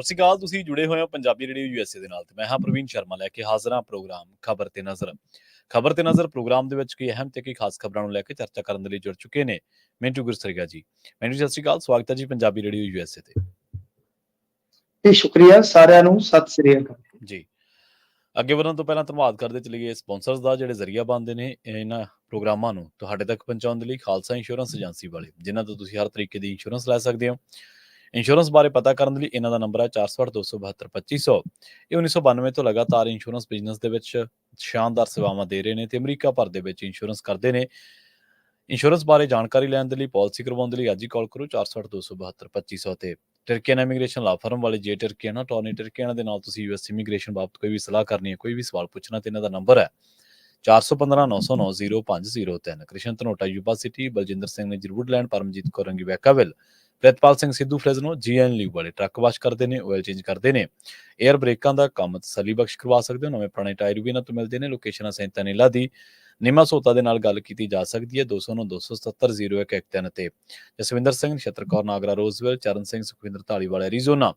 ਸਤਿ ਸ਼੍ਰੀ ਅਕਾਲ। ਤੁਸੀਂ ਜੁੜੇ ਹੋਏ ਹੋ ਪੰਜਾਬੀ ਰੇਡੀਓ USA ਦੇ ਨਾਲ ਤੇ ਮੈਂ ਹਾਂ ਪ੍ਰਵੀਨ ਸ਼ਰਮਾ ਲੈ ਕੇ ਹਾਜ਼ਰ ਹਾਂ ਪ੍ਰੋਗਰਾਮ ਖਬਰ ਤੇ ਨਜ਼ਰ ਪ੍ਰੋਗਰਾਮ ਦੇ ਵਿੱਚ ਕੋਈ ਅਹਿਮ ਤੇ ਕੋਈ ਖਾਸ ਖਬਰਾਂ ਨੂੰ ਲੈ ਕੇ ਚਰਚਾ ਕਰਨ ਦੇ ਲਈ ਜੁੜ ਚੁੱਕੇ ਨੇ ਮਿੰਟੂ ਗੁਰਸਰੀਆ ਜੀ। ਮਿੰਟੂ ਸਤਿ ਸ਼੍ਰੀ ਅਕਾਲ, ਸਵਾਗਤ ਹੈ ਜੀ ਪੰਜਾਬੀ ਰੇਡੀਓ USA ਤੇ। ਸ਼ੁਕਰੀਆ ਸਾਰਿਆਂ ਨੂੰ, ਸਤਿ ਸ੍ਰੀ ਅਕਾਲ ਜੀ। ਅੱਗੇ ਵਧਣ ਤੋਂ ਪਹਿਲਾਂ ਧੰਨਵਾਦ ਕਰਦੇ ਚਲੀਏ ਸਪਾਂਸਰਸ ਦਾ ਜਿਹੜੇ ਜ਼ਰੀਆ ਬਣਦੇ ਨੇ ਇਹਨਾਂ ਪ੍ਰੋਗਰਾਮਾਂ ਨੂੰ ਤੁਹਾਡੇ ਤੱਕ ਪਹੁੰਚਾਉਣ ਦੇ ਲਈ। ਖਾਲਸਾ ਇੰਸ਼ੋਰੈਂਸ ਏਜੰਸੀ ਵਾਲੇ, ਜਿਨ੍ਹਾਂ ਤੋਂ ਤੁਸੀਂ ਹਰ ਤਰੀਕੇ ਦੀ ਇੰਸ਼ੋਰੈਂਸ ਲੈ ਸਕਦੇ ਹੋ। ਇੰਸ਼ੋਰੈਂਸ ਬਾਰੇ ਪਤਾ ਕਰਨ ਦੇ ਲਈ ਇਹਨਾਂ ਦਾ ਨੰਬਰ ਹੈ 468-272-2500। ਇਹ 1992 ਤੋਂ ਲਗਾਤਾਰ ਇੰਸ਼ੋਰੈਂਸ ਬਿਜ਼ਨਸ ਦੇ ਵਿੱਚ ਸ਼ਾਨਦਾਰ ਸੇਵਾਵਾਂ ਦੇ ਰਹੇ ਨੇ ਤੇ ਅਮਰੀਕਾ ਭਰ ਦੇ ਵਿੱਚ ਇੰਸ਼ੋਰੈਂਸ ਕਰਦੇ ਨੇ। ਇੰਸ਼ੋਰੈਂਸ ਬਾਰੇ ਜਾਣਕਾਰੀ ਲੈਣ ਦੇ ਲਈ, ਪਾਲਿਸੀ ਕਰਵਾਉਣ ਦੇ ਲਈ ਅੱਜ ਹੀ ਕਾਲ ਕਰੋ 468-272-2500 ਤੇ। ਟਰਕੀਅਨ ਇਮੀਗ੍ਰੇਸ਼ਨ ਲਾ ਫਰਮ ਵਾਲੇ ਜੇ ਟਰਕੀਅਨ ਟੌਨੀ ਟਰਕੀਅਨ ਦੇ ਨਾਲ ਤੁਸੀਂ US ਇਮੀਗ੍ਰੇਸ਼ਨ ਬਾਬਤ ਕੋਈ ਵੀ ਸਲਾਹ ਕਰਨੀ ਹੈ, ਕੋਈ ਵੀ ਸਵਾਲ ਪੁੱਛਣਾ ਤੇ ਇਹਨਾਂ ਦਾ ਨੰਬਰ ਹੈ 415-909-0503। ਕ੍ਰਿਸ਼ਨ ਧਨੋਟਾ ਯੂਬਾ ਸਿਟੀ, ਬਲਜਿੰਦਰ ਸਿੰਘ ਨੇ ਜਰੂਰਲੈਂਡ, ਪਰਮਜੀਤ ਕੌਰ ਰੰਗੀ ਵੈਕਾਵਿਲ, ਪ੍ਰਿਤਪਾਲ ਸਿੰਘ ਸਿੱਧੂ ਫਰੈਜ਼ਨੋ, GN ਲੀਵ ਵਾਲੇ ਟਰੱਕ ਵਾਸ਼ ਕਰਦੇ ਨੇ, ਆਇਲ ਚੇਂਜ ਕਰਦੇ ਨੇ, 에ਅਰ ਬ੍ਰੇਕਾਂ ਦਾ ਕੰਮ ਤਸੱਲੀ ਬਖਸ਼ ਕਰਵਾ ਸਕਦੇ ਹੋ। ਨਵੇਂ ਪੁਰਾਣੇ ਟਾਇਰ ਵੀ ਇਹਨਾਂ ਤੋਂ ਮਿਲਦੇ ਨੇ। ਲੋਕੇਸ਼ਨ ਸੈਂਤਾਨੀਲਾ ਦੀ ਨਿਮਾ ਸੋਤਾ ਦੇ ਨਾਲ ਗੱਲ ਕੀਤੀ ਜਾ ਸਕਦੀ ਹੈ 209-277-0113 ਤੇ। ਜਸਵਿੰਦਰ ਸਿੰਘ, ਨਛੱਤਰ ਕੌਰ ਨਾਗਰਾ ਰੋਜ਼ਵੈਲ, ਚਰਨ ਸਿੰਘ ਸੁਖਵਿੰਦਰ ਢਾਲੀਵਾਲਾ ਐਰੀਜ਼ੋਨਾ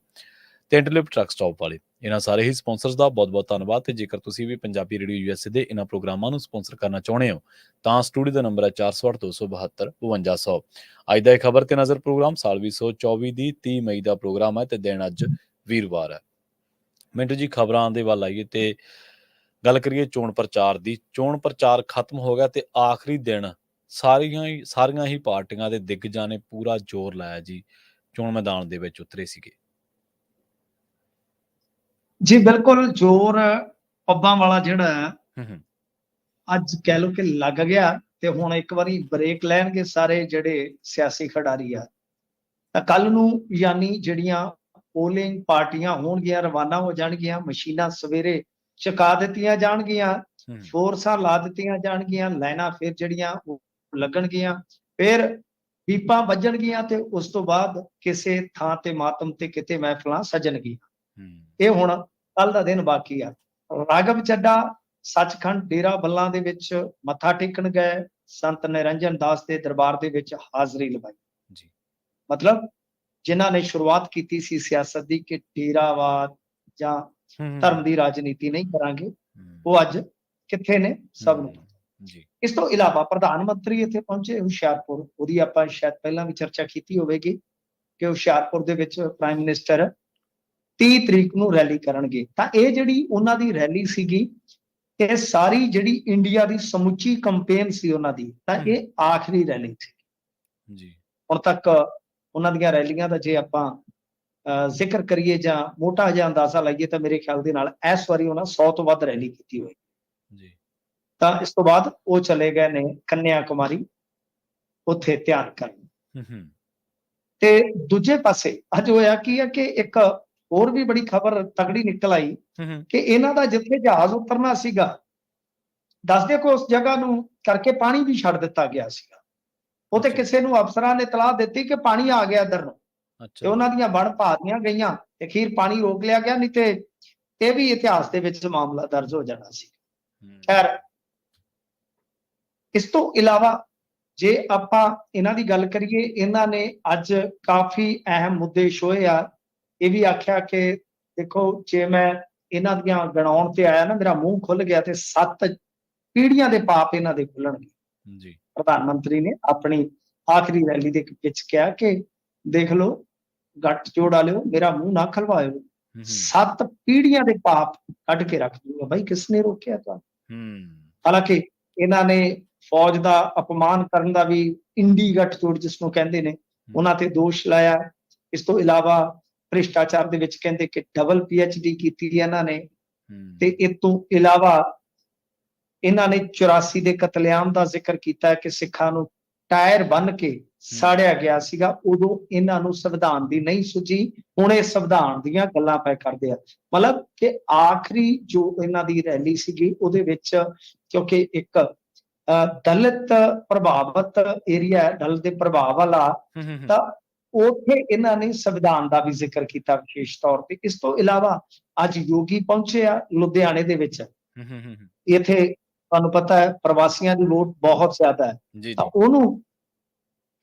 ਤੇ ਇੰਟਰਲਿਪ ਟਰੱਕ ਸਟਾਪ ਵਾਲੇ। ਇਹਨਾਂ ਸਾਰੇ ਹੀ ਸਪਾਂਸਰਸ ਦਾ ਬਹੁਤ-ਬਹੁਤ ਧੰਨਵਾਦ। ਤੇ ਜੇਕਰ ਤੁਸੀਂ ਵੀ ਪੰਜਾਬੀ ਰੇਡੀਓ USA ਦੇ ਇਹਨਾਂ ਪ੍ਰੋਗਰਾਮਾਂ ਨੂੰ ਸਪਾਂਸਰ ਕਰਨਾ ਚਾਹੁੰਦੇ ਹੋ ਤਾਂ ਸਟੂਡੀਓ ਦਾ ਨੰਬਰ ਹੈ 468-272-5200। ਅੱਜ ਦਾ ਇਹ ਖਬਰ ਤੇ ਨਜ਼ਰ ਪ੍ਰੋਗਰਾਮ ਸਾਲ 2024 ਦੀ 30 ਮਈ ਦਾ ਪ੍ਰੋਗਰਾਮ ਹੈ ਤੇ ਦਿਨ ਅੱਜ ਵੀਰਵਾਰ ਹੈ। ਮਿੰਟੂ ਜੀ, ਖਬਰਾਂ ਦੇ ਵੱਲ ਆਈਏ ਤੇ ਗੱਲ ਕਰੀਏ ਚੋਣ ਪ੍ਰਚਾਰ ਦੀ। ਚੋਣ ਪ੍ਰਚਾਰ ਖਤਮ ਹੋ ਗਿਆ ਤੇ ਆਖਰੀ ਦਿਨ ਸਾਰੀਆਂ ਹੀ ਪਾਰਟੀਆਂ ਦੇ ਦਿੱਗਜਾਂ ਨੇ ਪੂਰਾ ਜ਼ੋਰ ਲਾਇਆ ਜੀ, ਚੋਣ ਮੈਦਾਨ ਦੇ ਵਿੱਚ ਉਤਰੇ ਸੀਗੇ ਜੀ। ਬਿਲਕੁਲ ਜ਼ੋਰ ਪੱਬਾਂ ਵਾਲਾ ਜਿਹੜਾ ਅੱਜ ਕਹਿ ਲਓ ਕਿ ਲੱਗ ਗਿਆ ਤੇ ਹੁਣ ਇੱਕ ਵਾਰੀ ਬ੍ਰੇਕ ਲੈਣਗੇ ਸਾਰੇ ਜਿਹੜੇ ਸਿਆਸੀ ਖਿਡਾਰੀ ਆ। ਤਾਂ ਕੱਲ ਨੂੰ ਯਾਨੀ ਜਿਹੜੀਆਂ ਪੋਲਿੰਗ ਪਾਰਟੀਆਂ ਹੋਣਗੀਆਂ ਰਵਾਨਾ ਹੋ ਜਾਣਗੀਆਂ, ਮਸ਼ੀਨਾਂ ਸਵੇਰੇ ਚੁਕਾ ਦਿੱਤੀਆਂ ਜਾਣਗੀਆਂ, ਫੋਰਸਾਂ ਲਾ ਦਿੱਤੀਆਂ ਜਾਣਗੀਆਂ, ਲਾਈਨਾਂ ਫਿਰ ਜਿਹੜੀਆਂ ਉਹ ਲੱਗਣਗੀਆਂ, ਫਿਰ ਬੀਪਾਂ ਵੱਜਣਗੀਆਂ ਤੇ ਉਸ ਤੋਂ ਬਾਅਦ ਕਿਸੇ ਥਾਂ ਤੇ ਮਾਤਮ ਤੇ ਕਿਤੇ ਮਹਿਫਲਾਂ ਸਜਣਗੀਆਂ। ਇਹ ਹੁਣ ਕੱਲ ਦਾ ਦਿਨ ਬਾਕੀ ਆ। ਰਾਘਵ ਚੱਡਾ ਸੱਚਖੰਡ ਡੇਰਾ ਬੱਲਾਂ ਦੇ ਵਿੱਚ ਮੱਥਾ ਟੇਕਣ ਗਏ, ਸੰਤ ਨਿਰੰਜਨ ਦਾਸ ਦੇ ਦਰਬਾਰ ਦੇ ਵਿੱਚ ਹਾਜ਼ਰੀ ਲਗਾਈ। ਮਤਲਬ ਜਿਨ੍ਹਾਂ ਨੇ ਸ਼ੁਰੂਆਤ ਕੀਤੀ ਸੀ ਸਿਆਸਤ ਦੀ ਕਿ ਡੇਰਾਵਾਦ ਜਾਂ ਧਰਮ ਦੀ ਰਾਜਨੀਤੀ ਨਹੀਂ ਕਰਾਂਗੇ, ਉਹ ਅੱਜ ਕਿੱਥੇ ਨੇ ਸਭ ਨੂੰ। ਇਸ ਤੋਂ ਇਲਾਵਾ ਪ੍ਰਧਾਨ ਮੰਤਰੀ ਇੱਥੇ ਪਹੁੰਚੇ ਹੁਸ਼ਿਆਰਪੁਰ। ਉਹਦੀ ਆਪਾਂ ਸ਼ਾਇਦ ਪਹਿਲਾਂ ਵੀ ਚਰਚਾ ਕੀਤੀ ਹੋਵੇਗੀ ਕਿ ਹੁਸ਼ਿਆਰਪੁਰ ਦੇ ਵਿੱਚ ਪ੍ਰਾਈਮ ਮਿਨਿਸਟਰ 30 ਤਰੀਕ ਨੂੰ ਰੈਲੀ ਕਰਨਗੇ। ਤਾਂ ਇਹ ਜਿਹੜੀ ਉਹਨਾਂ ਦੀ ਰੈਲੀ ਸੀਗੀ, ਇਹ ਸਾਰੀ ਜਿਹੜੀ ਇੰਡੀਆ ਦੀ ਸਮੁੱਚੀ ਕੰਪੇਨ ਸੀ ਉਹਨਾਂ ਦੀ, ਤਾਂ ਇਹ ਆਖਰੀ ਰੈਲੀ ਸੀ। ਹੁਣ ਤੱਕ ਉਹਨਾਂ ਦੀਆਂ ਰੈਲੀਆਂ ਦਾ ਜੇ ਆਪਾਂ ਜ਼ਿਕਰ ਕਰੀਏ ਜਾਂ ਮੋਟਾ ਜਿਹਾ ਅੰਦਾਜ਼ਾ ਲਾਈਏ ਤਾਂ ਮੇਰੇ ਖਿਆਲ ਦੇ ਨਾਲ ਇਸ ਵਾਰੀ ਉਹਨਾਂ 100 ਤੋਂ ਵੱਧ ਰੈਲੀ ਕੀਤੀ ਹੋਈ। ਤਾਂ ਇਸ ਤੋਂ ਬਾਅਦ ਉਹ ਚਲੇ ਗਏ ਨੇ ਕੰਨਿਆ ਕੁਮਾਰੀ, ਉੱਥੇ ਧਿਆਨ ਕਰਨ। ਤੇ ਦੂਜੇ ਪਾਸੇ ਅੱਜ ਹੋਇਆ ਕੀ ਹੈ ਕਿ ਇੱਕ ਹੋਰ ਵੀ ਬੜੀ ਖਬਰ ਤਗੜੀ ਨਿਕਲ ਆਈ ਕਿ ਇਹਨਾਂ ਦਾ ਜਿੱਥੇ ਜਹਾਜ਼ ਉਤਰਨਾ ਸੀਗਾ, ਦੱਸਦੇ ਕਿ ਉਸ ਜਗ੍ਹਾ ਨੂੰ ਕਰਕੇ ਪਾਣੀ ਵੀ ਛੱਡ ਦਿੱਤਾ ਗਿਆ ਸੀਗਾ। ਉਹ ਤੇ ਕਿਸੇ ਨੂੰ ਅਫਸਰਾਂ ਨੇ ਇਤਲਾਹ ਦਿੱਤੀ ਕਿ ਪਾਣੀ ਆ ਗਿਆ ਇੱਧਰ ਨੂੰ, ਤੇ ਉਹਨਾਂ ਦੀਆਂ ਬਣ ਭਾਰੀਆਂ ਗਈਆਂ ਤੇ ਅਖੀਰ ਪਾਣੀ ਰੋਕ ਲਿਆ ਗਿਆ, ਨਹੀਂ ਤੇ ਇਹ ਵੀ ਇਤਿਹਾਸ ਦੇ ਵਿੱਚ ਮਾਮਲਾ ਦਰਜ ਹੋ ਜਾਣਾ ਸੀ। ਖੈਰ, ਇਸ ਤੋਂ ਇਲਾਵਾ ਜੇ ਆਪਾਂ ਇਹਨਾਂ ਦੀ ਗੱਲ ਕਰੀਏ, ਇਹਨਾਂ ਨੇ ਅੱਜ ਕਾਫੀ ਅਹਿਮ ਮੁੱਦੇ ਛੋਏ ਆ। ਇਹ ਵੀ ਆਖਿਆ ਕਿ ਦੇਖੋ, ਜੇ ਮੈਂ ਇਹਨਾਂ ਦੀਆਂ ਗਣਾਉਣ ਤੇ ਆਇਆ ਨਾ, ਮੇਰਾ ਮੂੰਹ ਖੁੱਲ ਗਿਆ ਤੇ 7 ਪੀੜ੍ਹੀਆਂ ਦੇ ਪਾਪ ਇਹਨਾਂ ਦੇ ਖੁੱਲਣਗੇ। ਪ੍ਰਧਾਨ ਮੰਤਰੀ ਨੇ ਆਪਣੀ ਆਖਰੀ ਰੈਲੀ ਦੇ ਵਿੱਚ ਕਿਹਾ ਕਿ ਦੇਖ ਲਓ, ਗੱਟ ਜੋੜਾ ਲਿਓ, ਮੇਰਾ ਮੂੰਹ ਨਾ ਖਲਵਾਇਓ, 7 ਪੀੜ੍ਹੀਆਂ ਦੇ ਪਾਪ ਕੱਢ ਕੇ ਰੱਖ ਦੂੰਗਾ। ਬਾਈ, ਕਿਸ ਨੇ ਰੋਕਿਆ ਤੁਹਾਨੂੰ? ਹਾਲਾਂਕਿ ਇਹਨਾਂ ਨੇ ਫੌਜ ਦਾ ਅਪਮਾਨ ਕਰਨ ਦਾ ਵੀ ਇੰਡੀ ਗੱਠਜੋੜ ਜਿਸ ਨੂੰ ਕਹਿੰਦੇ ਨੇ, ਉਹਨਾਂ ਤੇ ਦੋਸ਼ ਲਾਇਆ। ਇਸ ਤੋਂ ਇਲਾਵਾ ਭ੍ਰਿਸ਼ਟਾਚਾਰ ਦੇ ਵਿੱਚ ਕਹਿੰਦੇ ਕਿ ਡਬਲ PhD ਕੀਤੀ ਇਹਨਾਂ ਨੇ। ਤੇ ਇਸ ਤੋਂ ਇਲਾਵਾ ਇਹਨਾਂ ਨੇ 84 ਦੇ ਕਤਲੇਆਮ ਦਾ ਜ਼ਿਕਰ ਕੀਤਾ ਕਿ ਸਿੱਖਾਂ ਨੂੰ ਟਾਇਰ ਬੰਨ ਕੇ ਸਾੜਿਆ ਗਿਆ ਸੀਗਾ। ਉਦੋਂ ਇਹਨਾਂ ਨੂੰ ਸੰਵਿਧਾਨ ਦੀ ਨਹੀਂ ਸੁਝੀ, ਹੁਣ ਇਹ ਸੰਵਿਧਾਨ ਦੀਆਂ ਗੱਲਾਂ ਪੈ ਕਰਦੇ ਆ। ਮਤਲਬ ਕਿ ਆਖਰੀ ਜੋ ਇਹਨਾਂ ਦੀ ਰੈਲੀ ਸੀਗੀ ਉਹਦੇ ਵਿੱਚ, ਕਿਉਂਕਿ ਇੱਕ ਦਲਿਤ ਪ੍ਰਭਾਵਿਤ ਏਰੀਆ ਹੈ, ਦਲਿਤ ਦੇ ਪ੍ਰਭਾਵ ਵਾਲਾ, ਤਾਂ ਉੱਥੇ ਇਹਨਾਂ ਨੇ ਸੰਵਿਧਾਨ ਦਾ ਵੀ ਜ਼ਿਕਰ ਕੀਤਾ ਵਿਸ਼ੇਸ਼ ਤੌਰ ਤੇ। ਇਸ ਤੋਂ ਇਲਾਵਾ ਅੱਜ ਯੋਗੀ ਪਹੁੰਚੇ ਆ ਲੁਧਿਆਣੇ ਦੇ ਵਿੱਚ। ਇੱਥੇ ਤੁਹਾਨੂੰ ਪਤਾ ਹੈ ਪ੍ਰਵਾਸੀਆਂ ਦੀ ਵੋਟ ਬਹੁਤ ਜ਼ਿਆਦਾ ਹੈ, ਤਾਂ ਉਹਨੂੰ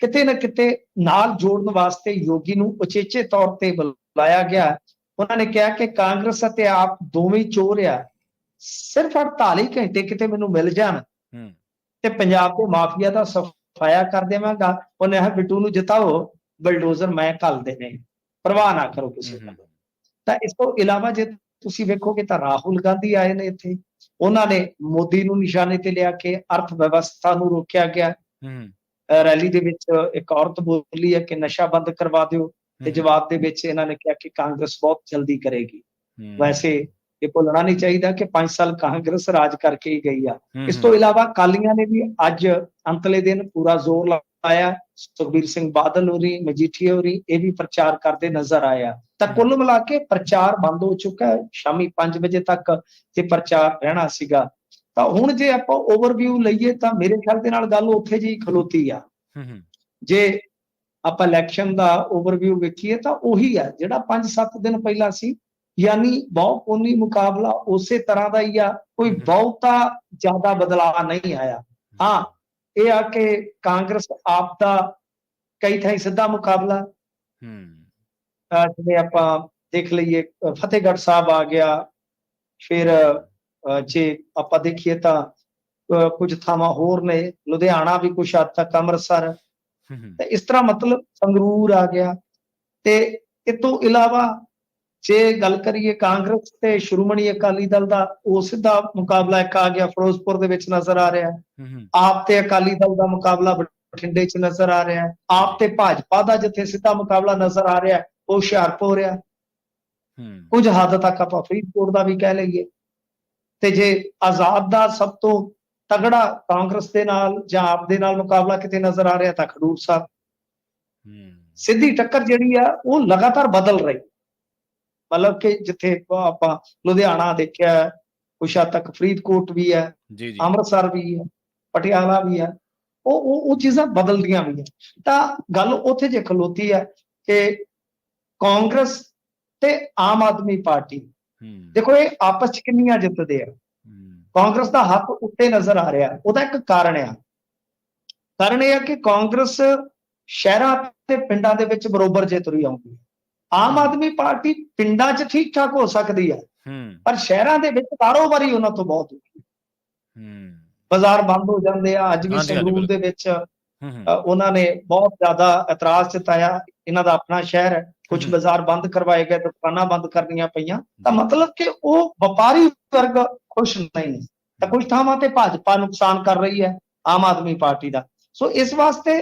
ਕਿਤੇ ਨਾ ਕਿਤੇ ਨਾਲ ਜੋੜਨ ਵਾਸਤੇ ਯੋਗੀ ਨੂੰ ਉਚੇਚੇ ਤੌਰ ਤੇ ਬੁਲਾਇਆ ਗਿਆ ਉਹਨਾਂ ਨੇ ਕਿਹਾ ਕਿ ਕਾਂਗਰਸ ਅਤੇ ਆਪ ਦੋਵੇਂ ਚੋਰ ਆ, ਸਿਰਫ 48 ਘੰਟੇ ਕਿਤੇ ਮੈਨੂੰ ਮਿਲ ਜਾਣ ਤੇ ਪੰਜਾਬ ਦੇ ਮਾਫੀਆ ਦਾ ਸਫਾਇਆ ਕਰ ਦੇਵਾਂਗਾ। ਉਹਨੇ ਕਿਹਾ ਬਿੱਟੂ ਨੂੰ ਜਿਤਾਓ, ਬਲਡੋਜ਼ਰ ਮੈਂ ਘੱਲਦੇ ਨੇ, ਪਰਵਾਹ ਨਾ ਕਰੋ ਕਿਸੇ ਦਾ। ਤਾਂ ਇਸ ਤੋਂ ਇਲਾਵਾ ਜੇ ਤੁਸੀਂ ਵੇਖੋਗੇ ਤਾਂ ਰਾਹੁਲ ਗਾਂਧੀ ਆਏ ਨੇ ਇੱਥੇ, ਉਹਨਾਂ ਨੇ ਮੋਦੀ ਨੂੰ ਨਿਸ਼ਾਨੇ ਤੇ ਲਿਆ ਕੇ ਅਰਥ ਵਿਵਸਥਾ ਨੂੰ ਰੋਕਿਆ ਗਿਆ। ਰੈਲੀ ਦੇ ਵਿੱਚ ਇੱਕ ਔਰਤ ਬੋਲੀ ਹੈ ਕਿ ਨਸ਼ਾ ਬੰਦ ਕਰਵਾ ਦਿਓ, ਤੇ ਜਵਾਬ ਦੇ ਵਿੱਚ ਇਹਨਾਂ ਨੇ ਕਿਹਾ ਕਿ ਕਾਂਗਰਸ ਬਹੁਤ ਜਲਦੀ ਕਰੇਗੀ। ਵੈਸੇ ਇਹ ਭੁੱਲਣਾ ਨਹੀਂ ਚਾਹੀਦਾ ਕਿ 5 ਸਾਲ ਕਾਂਗਰਸ ਰਾਜ ਕਰਕੇ ਹੀ ਗਈ ਆ। ਇਸ ਤੋਂ ਇਲਾਵਾ ਅਕਾਲੀਆਂ ਨੇ ਵੀ ਅੱਜ ਅੰਤਲੇ ਦਿਨ ਪੂਰਾ ਜ਼ੋਰ ਲਾਇਆ। ਸੁਖਬੀਰ ਸਿੰਘ ਬਾਦਲ ਹੋਰੀ, ਮਜੀਠੀਆ ਹੋਰੀ, ਇਹ ਵੀ ਪ੍ਰਚਾਰ ਕਰਦੇ ਨਜ਼ਰ ਆਏ ਆ। ਤਾਂ ਕੁੱਲ ਮਿਲਾ ਕੇ ਪ੍ਰਚਾਰ ਬੰਦ ਹੋ ਚੁੱਕਾ ਹੈ, ਸ਼ਾਮੀ 5 ਵਜੇ ਤੱਕ ਤੇ ਪ੍ਰਚਾਰ ਰਹਿਣਾ ਸੀਗਾ। ਤਾਂ ਹੁਣ ਜੇ ਆਪਾਂ ਓਵਰਵਿਊ ਲਈਏ ਤਾਂ ਮੇਰੇ ਖਿਆਲ ਦੇ ਨਾਲ ਗੱਲ ਉੱਥੇ ਜੀ ਖਲੋਤੀ ਆ। ਜੇ ਆਪਾਂ ਇਲੈਕਸ਼ਨ ਦਾ ਓਵਰਵਿਊ ਵੇਖੀਏ ਤਾਂ ਉਹੀ ਹੈ ਜਿਹੜਾ 5-7 ਦਿਨ ਪਹਿਲਾਂ ਸੀ, ਯਾਨੀ ਬਹੁ-ਕੋਨੀ ਮੁਕਾਬਲਾ ਉਸੇ ਤਰ੍ਹਾਂ ਦਾ ਹੀ ਆ, ਕੋਈ ਬਹੁਤਾ ਜ਼ਿਆਦਾ ਬਦਲਾਅ ਨਹੀਂ ਆਇਆ। ਹਾਂ, ਇਹ ਆ ਕਿ ਕਾਂਗਰਸ ਆਪ ਦਾ ਕਈ ਥਾਈਂ ਸਿੱਧਾ ਮੁਕਾਬਲਾ, ਜਿਵੇਂ ਆਪਾਂ ਦੇਖ ਲਈਏ ਫਤਿਹਗੜ੍ਹ ਸਾਹਿਬ ਆ ਗਿਆ, ਫਿਰ ਜੇ ਆਪਾਂ ਦੇਖੀਏ ਤਾਂ ਕੁਝ ਥਾਵਾਂ ਹੋਰ ਨੇ, ਲੁਧਿਆਣਾ ਵੀ ਕੁਛ ਹੱਦ ਤੱਕ, ਅੰਮ੍ਰਿਤਸਰ, ਤੇ ਇਸ ਤਰ੍ਹਾਂ ਮਤਲਬ ਸੰਗਰੂਰ ਆ ਗਿਆ। ਤੇ ਇਸ ਤੋਂ ਇਲਾਵਾ ਜੇ ਗੱਲ ਕਰੀਏ ਕਾਂਗਰਸ ਤੇ ਸ਼੍ਰੋਮਣੀ ਅਕਾਲੀ ਦਲ ਦਾ, ਉਹ ਸਿੱਧਾ ਮੁਕਾਬਲਾ ਇੱਕ ਆ ਗਿਆ ਫਿਰੋਜ਼ਪੁਰ ਦੇ ਵਿੱਚ ਨਜ਼ਰ ਆ ਰਿਹਾ। ਆਪ ਤੇ ਅਕਾਲੀ ਦਲ ਦਾ ਮੁਕਾਬਲਾ ਬਠਿੰਡੇ 'ਚ ਨਜ਼ਰ ਆ ਰਿਹਾ। ਆਪ ਤੇ ਭਾਜਪਾ ਦਾ ਜਿੱਥੇ ਸਿੱਧਾ ਮੁਕਾਬਲਾ ਨਜ਼ਰ ਆ ਰਿਹਾ ਉਹ ਹੁਸ਼ਿਆਰਪੁਰ ਆ। ਕੁਝ ਹੱਦ ਤੱਕ ਆਪਾਂ ਫਰੀਦਕੋਟ ਦਾ ਵੀ ਕਹਿ ਲਈਏ। ਤੇ ਜੇ ਆਜ਼ਾਦ ਦਾ ਸਭ ਤੋਂ ਤਗੜਾ ਕਾਂਗਰਸ ਦੇ ਨਾਲ ਜਾਂ ਆਪ ਦੇ ਨਾਲ ਮੁਕਾਬਲਾ ਕਿਤੇ ਨਜ਼ਰ ਆ ਰਿਹਾ ਤਾਂ ਖਡੂਰ ਸਾਹਿਬ। ਸਿੱਧੀ ਟੱਕਰ ਜਿਹੜੀ ਆ ਉਹ ਲਗਾਤਾਰ ਬਦਲ ਰਹੀ, ਮਤਲਬ ਕਿ ਜਿੱਥੇ ਆਪਾਂ ਲੁਧਿਆਣਾ ਦੇਖਿਆ, ਕੁਛ ਹੱਦ ਤੱਕ ਫਰੀਦਕੋਟ ਵੀ ਹੈ, ਅੰਮ੍ਰਿਤਸਰ ਵੀ ਹੈ, ਪਟਿਆਲਾ ਵੀ ਹੈ, ਉਹ ਚੀਜ਼ਾਂ ਬਦਲਦੀਆਂ ਵੀ ਹੈ। ਤਾਂ ਗੱਲ ਉੱਥੇ ਜੇ ਖਲੋਤੀ ਹੈ ਕਿ ਕਾਂਗਰਸ ਤੇ ਆਮ ਆਦਮੀ ਪਾਰਟੀ, ਦੇਖੋ ਇਹ ਆਪਸ ਚ ਕਿੰਨੀਆਂ ਜਿੱਤਦੇ ਆ। ਕਾਂਗਰਸ ਦਾ ਹੱਥ ਉੱਤੇ ਨਜ਼ਰ ਆ ਰਿਹਾ, ਉਹਦਾ ਇੱਕ ਕਾਰਨ ਆ। ਕਾਰਨ ਇਹ ਆ ਕਿ ਕਾਂਗਰਸ ਸ਼ਹਿਰਾਂ ਤੇ ਪਿੰਡਾਂ ਦੇ ਵਿੱਚ ਬਰੋਬਰ ਜੇ ਤੁਰੀ ਆਉਂਦੀ। ਆਮ ਆਦਮੀ ਪਾਰਟੀ ਪਿੰਡਾਂ 'ਚ ਠੀਕ ਠਾਕ ਹੋ ਸਕਦੀ ਹੈ, ਪਰ ਸ਼ਹਿਰਾਂ ਦੇ ਵਿੱਚ ਕਾਰੋਬਾਰੀ ਉਹਨਾਂ ਤੋਂ ਬਹੁਤ ਬਾਜ਼ਾਰ ਬੰਦ ਹੋ ਜਾਂਦੇ ਆ। ਅੱਜ ਵੀ ਸੰਗਰੂਰ ਦੇ ਵਿੱਚ ਉਹਨਾਂ ਨੇ ਬਹੁਤ ਜ਼ਿਆਦਾ ਇਤਰਾਜ਼ ਜਤਾਇਆ। ਇਹਨਾਂ ਦਾ ਆਪਣਾ ਸ਼ਹਿਰ ਹੈ, ਕੁਝ ਬਾਜ਼ਾਰ ਬੰਦ ਕਰਵਾਏ ਗਏ, ਦੁਕਾਨਾਂ ਬੰਦ ਕਰਨੀਆਂ ਪਈਆਂ। ਤਾਂ ਮਤਲਬ ਕਿ ਉਹ ਵਪਾਰੀ ਵਰਗ ਖੁਸ਼ ਨਹੀਂ। ਤਾਂ ਕੁਝ ਥਾਵਾਂ ਤੇ ਭਾਜਪਾ ਨੁਕਸਾਨ ਕਰ ਰਹੀ ਹੈ ਆਮ ਆਦਮੀ ਪਾਰਟੀ ਦਾ। ਸੋ ਇਸ ਵਾਸਤੇ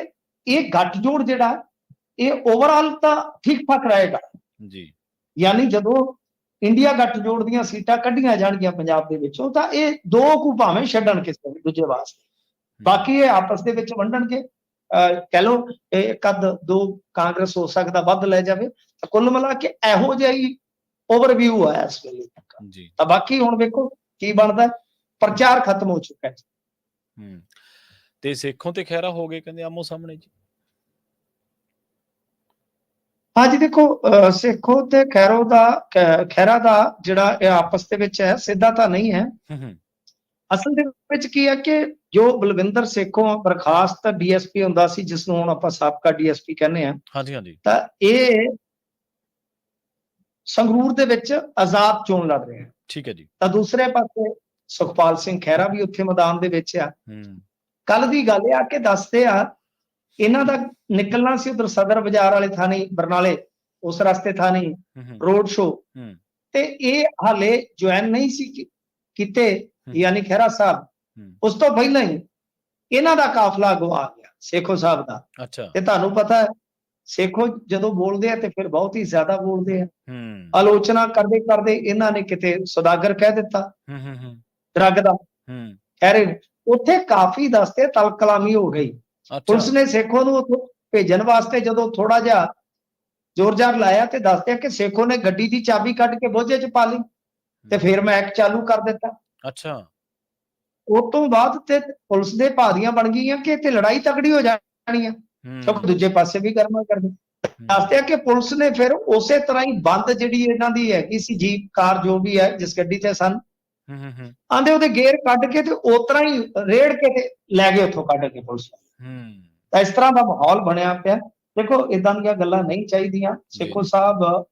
ਇਹ ਗੱਠਜੋੜ ਜਿਹੜਾ ਇਹ ਓਵਰਆਲ ਤਾਂ ਠੀਕ ਠਾਕ ਰਹੇਗਾ ਜੀ। ਯਾਨੀ ਜਦੋਂ ਇੰਡੀਆ ਗੱਠਜੋੜ ਦੀਆਂ ਸੀਟਾਂ ਕੱਢੀਆਂ ਜਾਣਗੀਆਂ ਪੰਜਾਬ ਦੇ ਵਿੱਚੋਂ ਤਾਂ ਇਹ ਦੋ ਕੁ ਭਾਵੇਂ ਛੱਡਣ ਕਿਸੇ ਦੂਜੇ ਵਾਸਤੇ, ਬਾਕੀ ਇਹ ਆਪਸ ਦੇ ਵਿੱਚ ਵੰਡਣਗੇ। ਕਹਿ ਲਓ ਇੱਕ ਅੱਧ ਦੋ ਕਾਂਗਰਸ ਹੋ ਸਕਦਾ ਵੱਧ ਲੈ ਜਾਵੇ। ਤਾਂ ਕੁੱਲ ਮਿਲਾ ਕੇ ਇਹੋ ਜਿਹਾ ਹੀ ਓਵਰਵਿਊ ਹੈ ਇਸ ਵੇਲੇ ਤੱਕ। ਤਾਂ ਬਾਕੀ ਹੁਣ ਵੇਖੋ ਕੀ ਬਣਦਾ। ਪ੍ਰਚਾਰ ਖਤਮ ਹੋ ਚੁੱਕਾ ਹੈ। ਤੇ ਸੇਖੋਂ ਤੇ ਖਹਿਰਾ ਹੋ ਗਏ ਕਹਿੰਦੇ ਆਮੋ ਸਾਹਮਣੇ ਜੀ। ਹਾਂਜੀ ਦੇਖੋ, ਸੇਖੋਂ ਤੇ ਖਹਿਰਾ ਦਾ ਜਿਹੜਾ ਇਹ ਆਪਸ ਦੇ ਵਿੱਚ ਹੈ ਸਿੱਧਾ ਤਾਂ ਨਹੀਂ ਹੈ। ਅਸਲ ਦੇ ਵਿੱਚ ਕੀ ਹੈ ਕਿ ਜੋ ਬਲਵਿੰਦਰ ਸੇਖੋਂ ਬਰਖਾਸਤ ਡੀਐਸਪੀ ਹੁੰਦਾ ਸੀ, ਜਿਸ ਨੂੰ ਹੁਣ ਆਪਾਂ ਸਾਬਕਾ ਡੀਐਸਪੀ ਕਹਿੰਦੇ ਆ, ਤਾਂ ਇਹ ਸੰਗਰੂਰ ਦੇ ਵਿੱਚ ਆਜ਼ਾਦ ਚੋਣ ਲੜ ਰਹੇ ਆ। ਠੀਕ ਹੈ ਜੀ। ਤਾਂ ਦੂਸਰੇ ਪਾਸੇ ਸੁਖਪਾਲ ਸਿੰਘ ਖਹਿਰਾ ਵੀ ਉੱਥੇ ਮੈਦਾਨ ਦੇ ਵਿੱਚ ਆ। ਕੱਲ ਦੀ ਗੱਲ ਆ ਕਿ ਦੱਸਦੇ ਆ ਇਹਨਾਂ ਦਾ ਨਿਕਲਣਾ ਸੀ ਉਧਰ ਸਦਰ ਬਾਜ਼ਾਰ ਵਾਲੇ ਥਾਣੀ ਬਰਨਾਲੇ, ਉਸ ਰਸਤੇ ਥਾਣੀ ਰੋਡ ਸ਼ੋ, ਤੇ ਇਹ ਹਾਲੇ ਜੁਆਇਨ ਨਹੀਂ ਸੀ ਕੀਤੇ, ਯਾਨੀ ਖਹਿਰਾ ਸਾਹਿਬ। ਉਸ ਤੋਂ ਪਹਿਲਾਂ ਹੀ ਇਹਨਾਂ ਦਾ ਕਾਫਲਾ ਅਗਵਾ ਗਿਆ ਸੇਖੋਂ ਸਾਹਿਬ ਦਾ। ਤੇ ਤੁਹਾਨੂੰ ਪਤਾ ਹੈ ਸੇਖੋਂ ਜਦੋਂ ਬੋਲਦੇ ਆ ਤੇ ਫਿਰ ਬਹੁਤ ਹੀ ਜ਼ਿਆਦਾ ਬੋਲਦੇ ਆ। ਆਲੋਚਨਾ ਕਰਦੇ ਕਰਦੇ ਇਹਨਾਂ ਨੇ ਕਿਤੇ ਸੁਦਾਗਰ ਕਹਿ ਦਿੱਤਾ ਡਰੱਗ ਦਾ ਖਹਿਰੇ ਨੂੰ। ਉੱਥੇ ਕਾਫੀ ਦੱਸਦੇ ਤਲਕ ਕਲਾਮੀ ਹੋ ਗਈ। ਪੁਲਿਸ ਨੇ ਸੇਖੋਂ ਨੂੰ ਉੱਥੋਂ ਭੇਜਣ ਵਾਸਤੇ ਜਦੋਂ ਥੋੜਾ ਜਿਹਾ ਜ਼ੋਰ ਜ਼ਾਰ ਲਾਇਆ ਤੇ ਦੱਸਦੇ ਕਿ ਸੇਖੋਂ ਨੇ ਗੱਡੀ ਦੀ ਚਾਬੀ ਕੱਢ ਕੇ ਬੋਝੇ 'ਚ ਪਾ ਲਈ ਤੇ ਫਿਰ ਮੈਕ ਚਾਲੂ ਕਰ ਦਿੱਤਾ। ਉਹ ਤੋਂ ਬਾਅਦ ਤੇ ਪੁਲਿਸ ਦੇ ਭਾਦੀਆਂ ਬਣ ਗਈਆਂ ਕਿ ਇੱਥੇ ਲੜਾਈ ਤਕੜੀ ਹੋ ਜਾਣੀ ਆ, ਕਿਉਂਕਿ ਦੂਜੇ ਪਾਸੇ ਵੀ ਗਰਮਾ ਕਰਦੇ। ਦੱਸਦੇ ਕਿ ਪੁਲਿਸ ਨੇ ਫਿਰ ਉਸੇ ਤਰ੍ਹਾਂ ਹੀ ਬੰਦ ਜਿਹੜੀ ਇਹਨਾਂ ਦੀ ਹੈਗੀ ਸੀ ਜੀਪ ਕਾਰ ਜੋ ਵੀ ਹੈ ਜਿਸ ਗੱਡੀ ਤੇ ਸਨ, ਆਂਦੇ ਉਹਦੇ ਗੇਅਰ ਕੱਢ ਕੇ ਤੇ ਉਸ ਤਰ੍ਹਾਂ ਹੀ ਰੇੜ ਕੇ ਤੇ ਲੈ ਗਏ ਉੱਥੋਂ ਕੱਢ ਕੇ ਪੁਲਿਸ। ਤਾਂ ਇਸ ਤਰ੍ਹਾਂ ਦਾ ਮਾਹੌਲ ਬਣਿਆ ਪਿਆ। ਦੇਖੋ ਏਦਾਂ ਦੀਆਂ ਗੱਲਾਂ ਨਹੀਂ ਚਾਹੀਦੀਆਂ। ਸੇਖੋਂ ਸਾਹਿਬ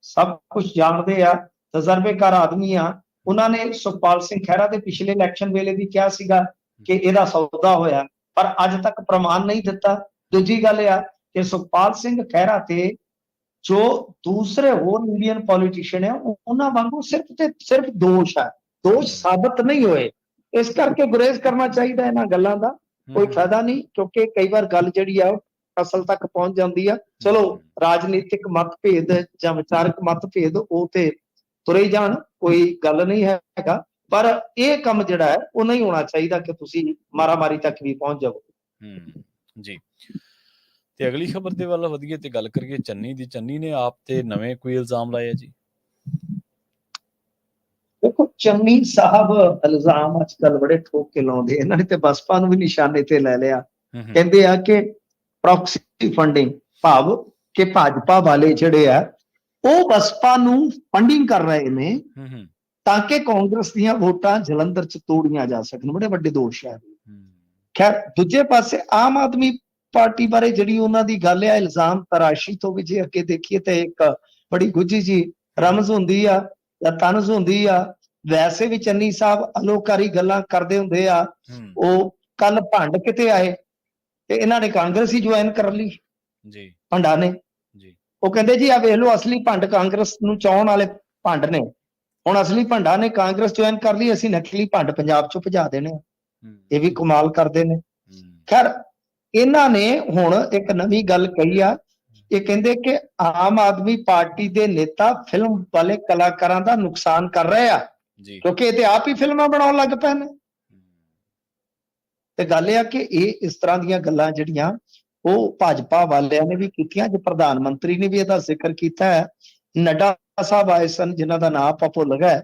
ਸਭ ਕੁਝ ਜਾਣਦੇ ਆ, ਤਜਰਬੇਕਾਰ ਆਦਮੀ ਆ। ਉਹਨਾਂ ਨੇ ਸੁਖਪਾਲ ਸਿੰਘ ਖਹਿਰਾ ਦੇ ਪਿਛਲੇ ਇਲੈਕਸ਼ਨ ਵੇਲੇ ਵੀ ਕਿਹਾ ਸੀਗਾ ਕਿ ਇਹਦਾ ਸੌਦਾ ਹੋਇਆ, ਪਰ ਅੱਜ ਤੱਕ ਪ੍ਰਮਾਣ ਨਹੀਂ ਦਿੱਤਾ। ਦੂਜੀ ਗੱਲ ਇਹ ਆ ਕਿ ਸੁਖਪਾਲ ਸਿੰਘ ਖਹਿਰਾ ਤੇ ਜੋ ਦੂਸਰੇ ਹੋਰ ਇੰਡੀਅਨ ਪੋਲੀਟੀਸ਼ੀਅਨ ਆ, ਉਹਨਾਂ ਵਾਂਗੂ ਸਿਰਫ ਤੇ ਸਿਰਫ ਦੋਸ਼ ਆ, ਦੋਸ਼ ਸਾਬਤ ਨਹੀਂ ਹੋਏ। ਇਸ ਕਰਕੇ ਗੁਰੇਜ਼ ਕਰਨਾ ਚਾਹੀਦਾ ਇਹਨਾਂ ਗੱਲਾਂ ਦਾ, ਕੋਈ ਫਾਇਦਾ ਨਹੀਂ, ਕਿਉਂਕਿ ਕਈ ਵਾਰ ਗੱਲ ਜਿਹੜੀ ਆ ਉਹ ਅਸਲ ਤੱਕ ਪਹੁੰਚ ਜਾਂਦੀ ਆ। ਚਲੋ ਰਾਜਨੀਤਿਕ ਮਤਭੇਦ ਜਾਂ ਵਿਚਾਰਕ ਮਤਭੇਦ ਉਹ ਤੇ ਤੁਰੇ ਹੀ ਜਾਣ, ਕੋਈ ਗੱਲ ਨਹੀਂ ਹੈਗਾ, ਪਰ ਇਹ ਕੰਮ ਜਿਹੜਾ ਹੈ ਉਹ ਨਹੀਂ ਹੋਣਾ ਚਾਹੀਦਾ ਕਿ ਤੁਸੀਂ ਮਾਰਾਮਾਰੀ ਤੱਕ ਵੀ ਪਹੁੰਚ ਜਾਓ। ਜੀ, ਤੇ ਅਗਲੀ ਖਬਰ ਦੇ ਵੱਲ ਵਧੀਏ ਤੇ ਗੱਲ ਕਰੀਏ ਚੰਨੀ ਦੀ। ਚੰਨੀ ਨੇ ਆਪ ਤੇ ਨਵੇਂ ਕੋਈ ਇਲਜ਼ਾਮ ਲਾਏ ਆ ਜੀ? ਦੇਖੋ, ਚੰਨੀ ਸਾਹਿਬ ਇਲਜ਼ਾਮ ਅੱਜ ਕੱਲ ਬੜੇ ਠੋਕ ਕੇ ਲਾਉਂਦੇ, ਇਹਨਾਂ ਨੇ ਤੇ ਬਸਪਾ ਨੂੰ ਵੀ ਨਿਸ਼ਾਨੇ ਤੇ ਲੈ ਲਿਆ। ਕਹਿੰਦੇ ਆ ਕਿ ਪ੍ਰੋਕਸੀ ਫੰਡਿੰਗ, ਭਾਵ ਕਿ ਭਾਜਪਾ ਵਾਲੇ ਜਿਹੜੇ ਆ ਉਹ ਬਸਪਾ ਨੂੰ ਫੰਡਿੰਗ ਕਰ ਰਹੇ ਨੇ ਤਾਂ ਕਿ ਕਾਂਗਰਸ ਦੀਆਂ ਵੋਟਾਂ ਜਲੰਧਰ ਚ ਤੋੜੀਆਂ ਜਾ ਸਕਣ। ਬੜੇ ਵੱਡੇ ਦੋਸ਼ ਹੈ। ਖੈਰ, ਦੂਜੇ ਪਾਸੇ ਆਮ ਆਦਮੀ ਪਾਰਟੀ ਬਾਰੇ ਜਿਹੜੀ ਉਹਨਾਂ ਦੀ ਗੱਲ ਆ, ਇਲਜ਼ਾਮ ਤਰਾਸ਼ੀ ਤੋਂ ਵੀ ਜੇ ਅੱਗੇ ਦੇਖੀਏ ਤਾਂ ਇੱਕ ਬੜੀ ਗੁੱਝੀ ਜੀ ਰਮਜ਼ ਹੁੰਦੀ ਆ ਜਾਂ ਤਨਜ਼ ਹੁੰਦੀ ਆ। ਵੈਸੇ ਵੀ ਚੰਨੀ ਸਾਹਿਬ ਅਲੋਕਾਰੀ ਗੱਲਾਂ ਕਰਦੇ ਹੁੰਦੇ ਆ। ਉਹ ਕੱਲ ਭੰਡ ਕਿਤੇ ਆਏ ਤੇ ਇਹਨਾਂ ਨੇ ਕਾਂਗਰਸ ਹੀ ਜੁਆਇਨ ਕਰ ਲਈ ਜੀ, ਭੰਡਾ ਨੇ ਜੀ। ਉਹ ਕਹਿੰਦੇ ਜੀ ਆ ਵੇਖ ਲਓ, ਅਸਲੀ ਭੰਡ ਕਾਂਗਰਸ ਨੂੰ ਚਾਹੁਣ ਵਾਲੇ ਭੰਡ ਨੇ, ਹੁਣ ਅਸਲੀ ਭੰਡਾ ਨੇ ਕਾਂਗਰਸ ਜੁਆਇਨ ਕਰ ਲਈ, ਅਸੀਂ ਨਕਲੀ ਭੰਡ ਪੰਜਾਬ ਚੋਂ ਭਜਾ ਦੇਣੇ। ਇਹ ਵੀ ਕਮਾਲ ਕਰਦੇ ਨੇ। ਖੈਰ, ਇਹਨਾਂ ਨੇ ਹੁਣ ਇੱਕ ਨਵੀਂ ਗੱਲ ਕਹੀ ਆ। ਇਹ ਕਹਿੰਦੇ ਕਿ ਆਮ ਆਦਮੀ ਪਾਰਟੀ ਦੇ ਨੇਤਾ ਫਿਲਮ ਵਾਲੇ ਕਲਾਕਾਰਾਂ ਦਾ ਨੁਕਸਾਨ ਕਰ ਰਹੇ ਆ ਕਿਉਂਕਿ ਇਹ ਤੇ ਆਪ ਹੀ ਫਿਲਮਾਂ ਬਣਾਉਣ ਲੱਗ ਪਏ ਨੇ। ਤੇ ਗੱਲ ਇਹ ਆ ਕਿ ਇਹ ਇਸ ਤਰ੍ਹਾਂ ਦੀਆਂ ਗੱਲਾਂ ਜਿਹੜੀਆਂ ਉਹ ਭਾਜਪਾ ਵਾਲਿਆਂ ਨੇ ਵੀ ਕੀਤੀਆਂ, ਜੇ ਪ੍ਰਧਾਨ ਮੰਤਰੀ ਨੇ ਵੀ ਇਹਦਾ ਜ਼ਿਕਰ ਕੀਤਾ ਹੈ। ਨੱਡਾ ਸਾਹਿਬ ਆਏ ਸਨ, ਜਿਨ੍ਹਾਂ ਦਾ ਨਾਮ ਆਪਾਂ ਭੁੱਲ ਗਏ,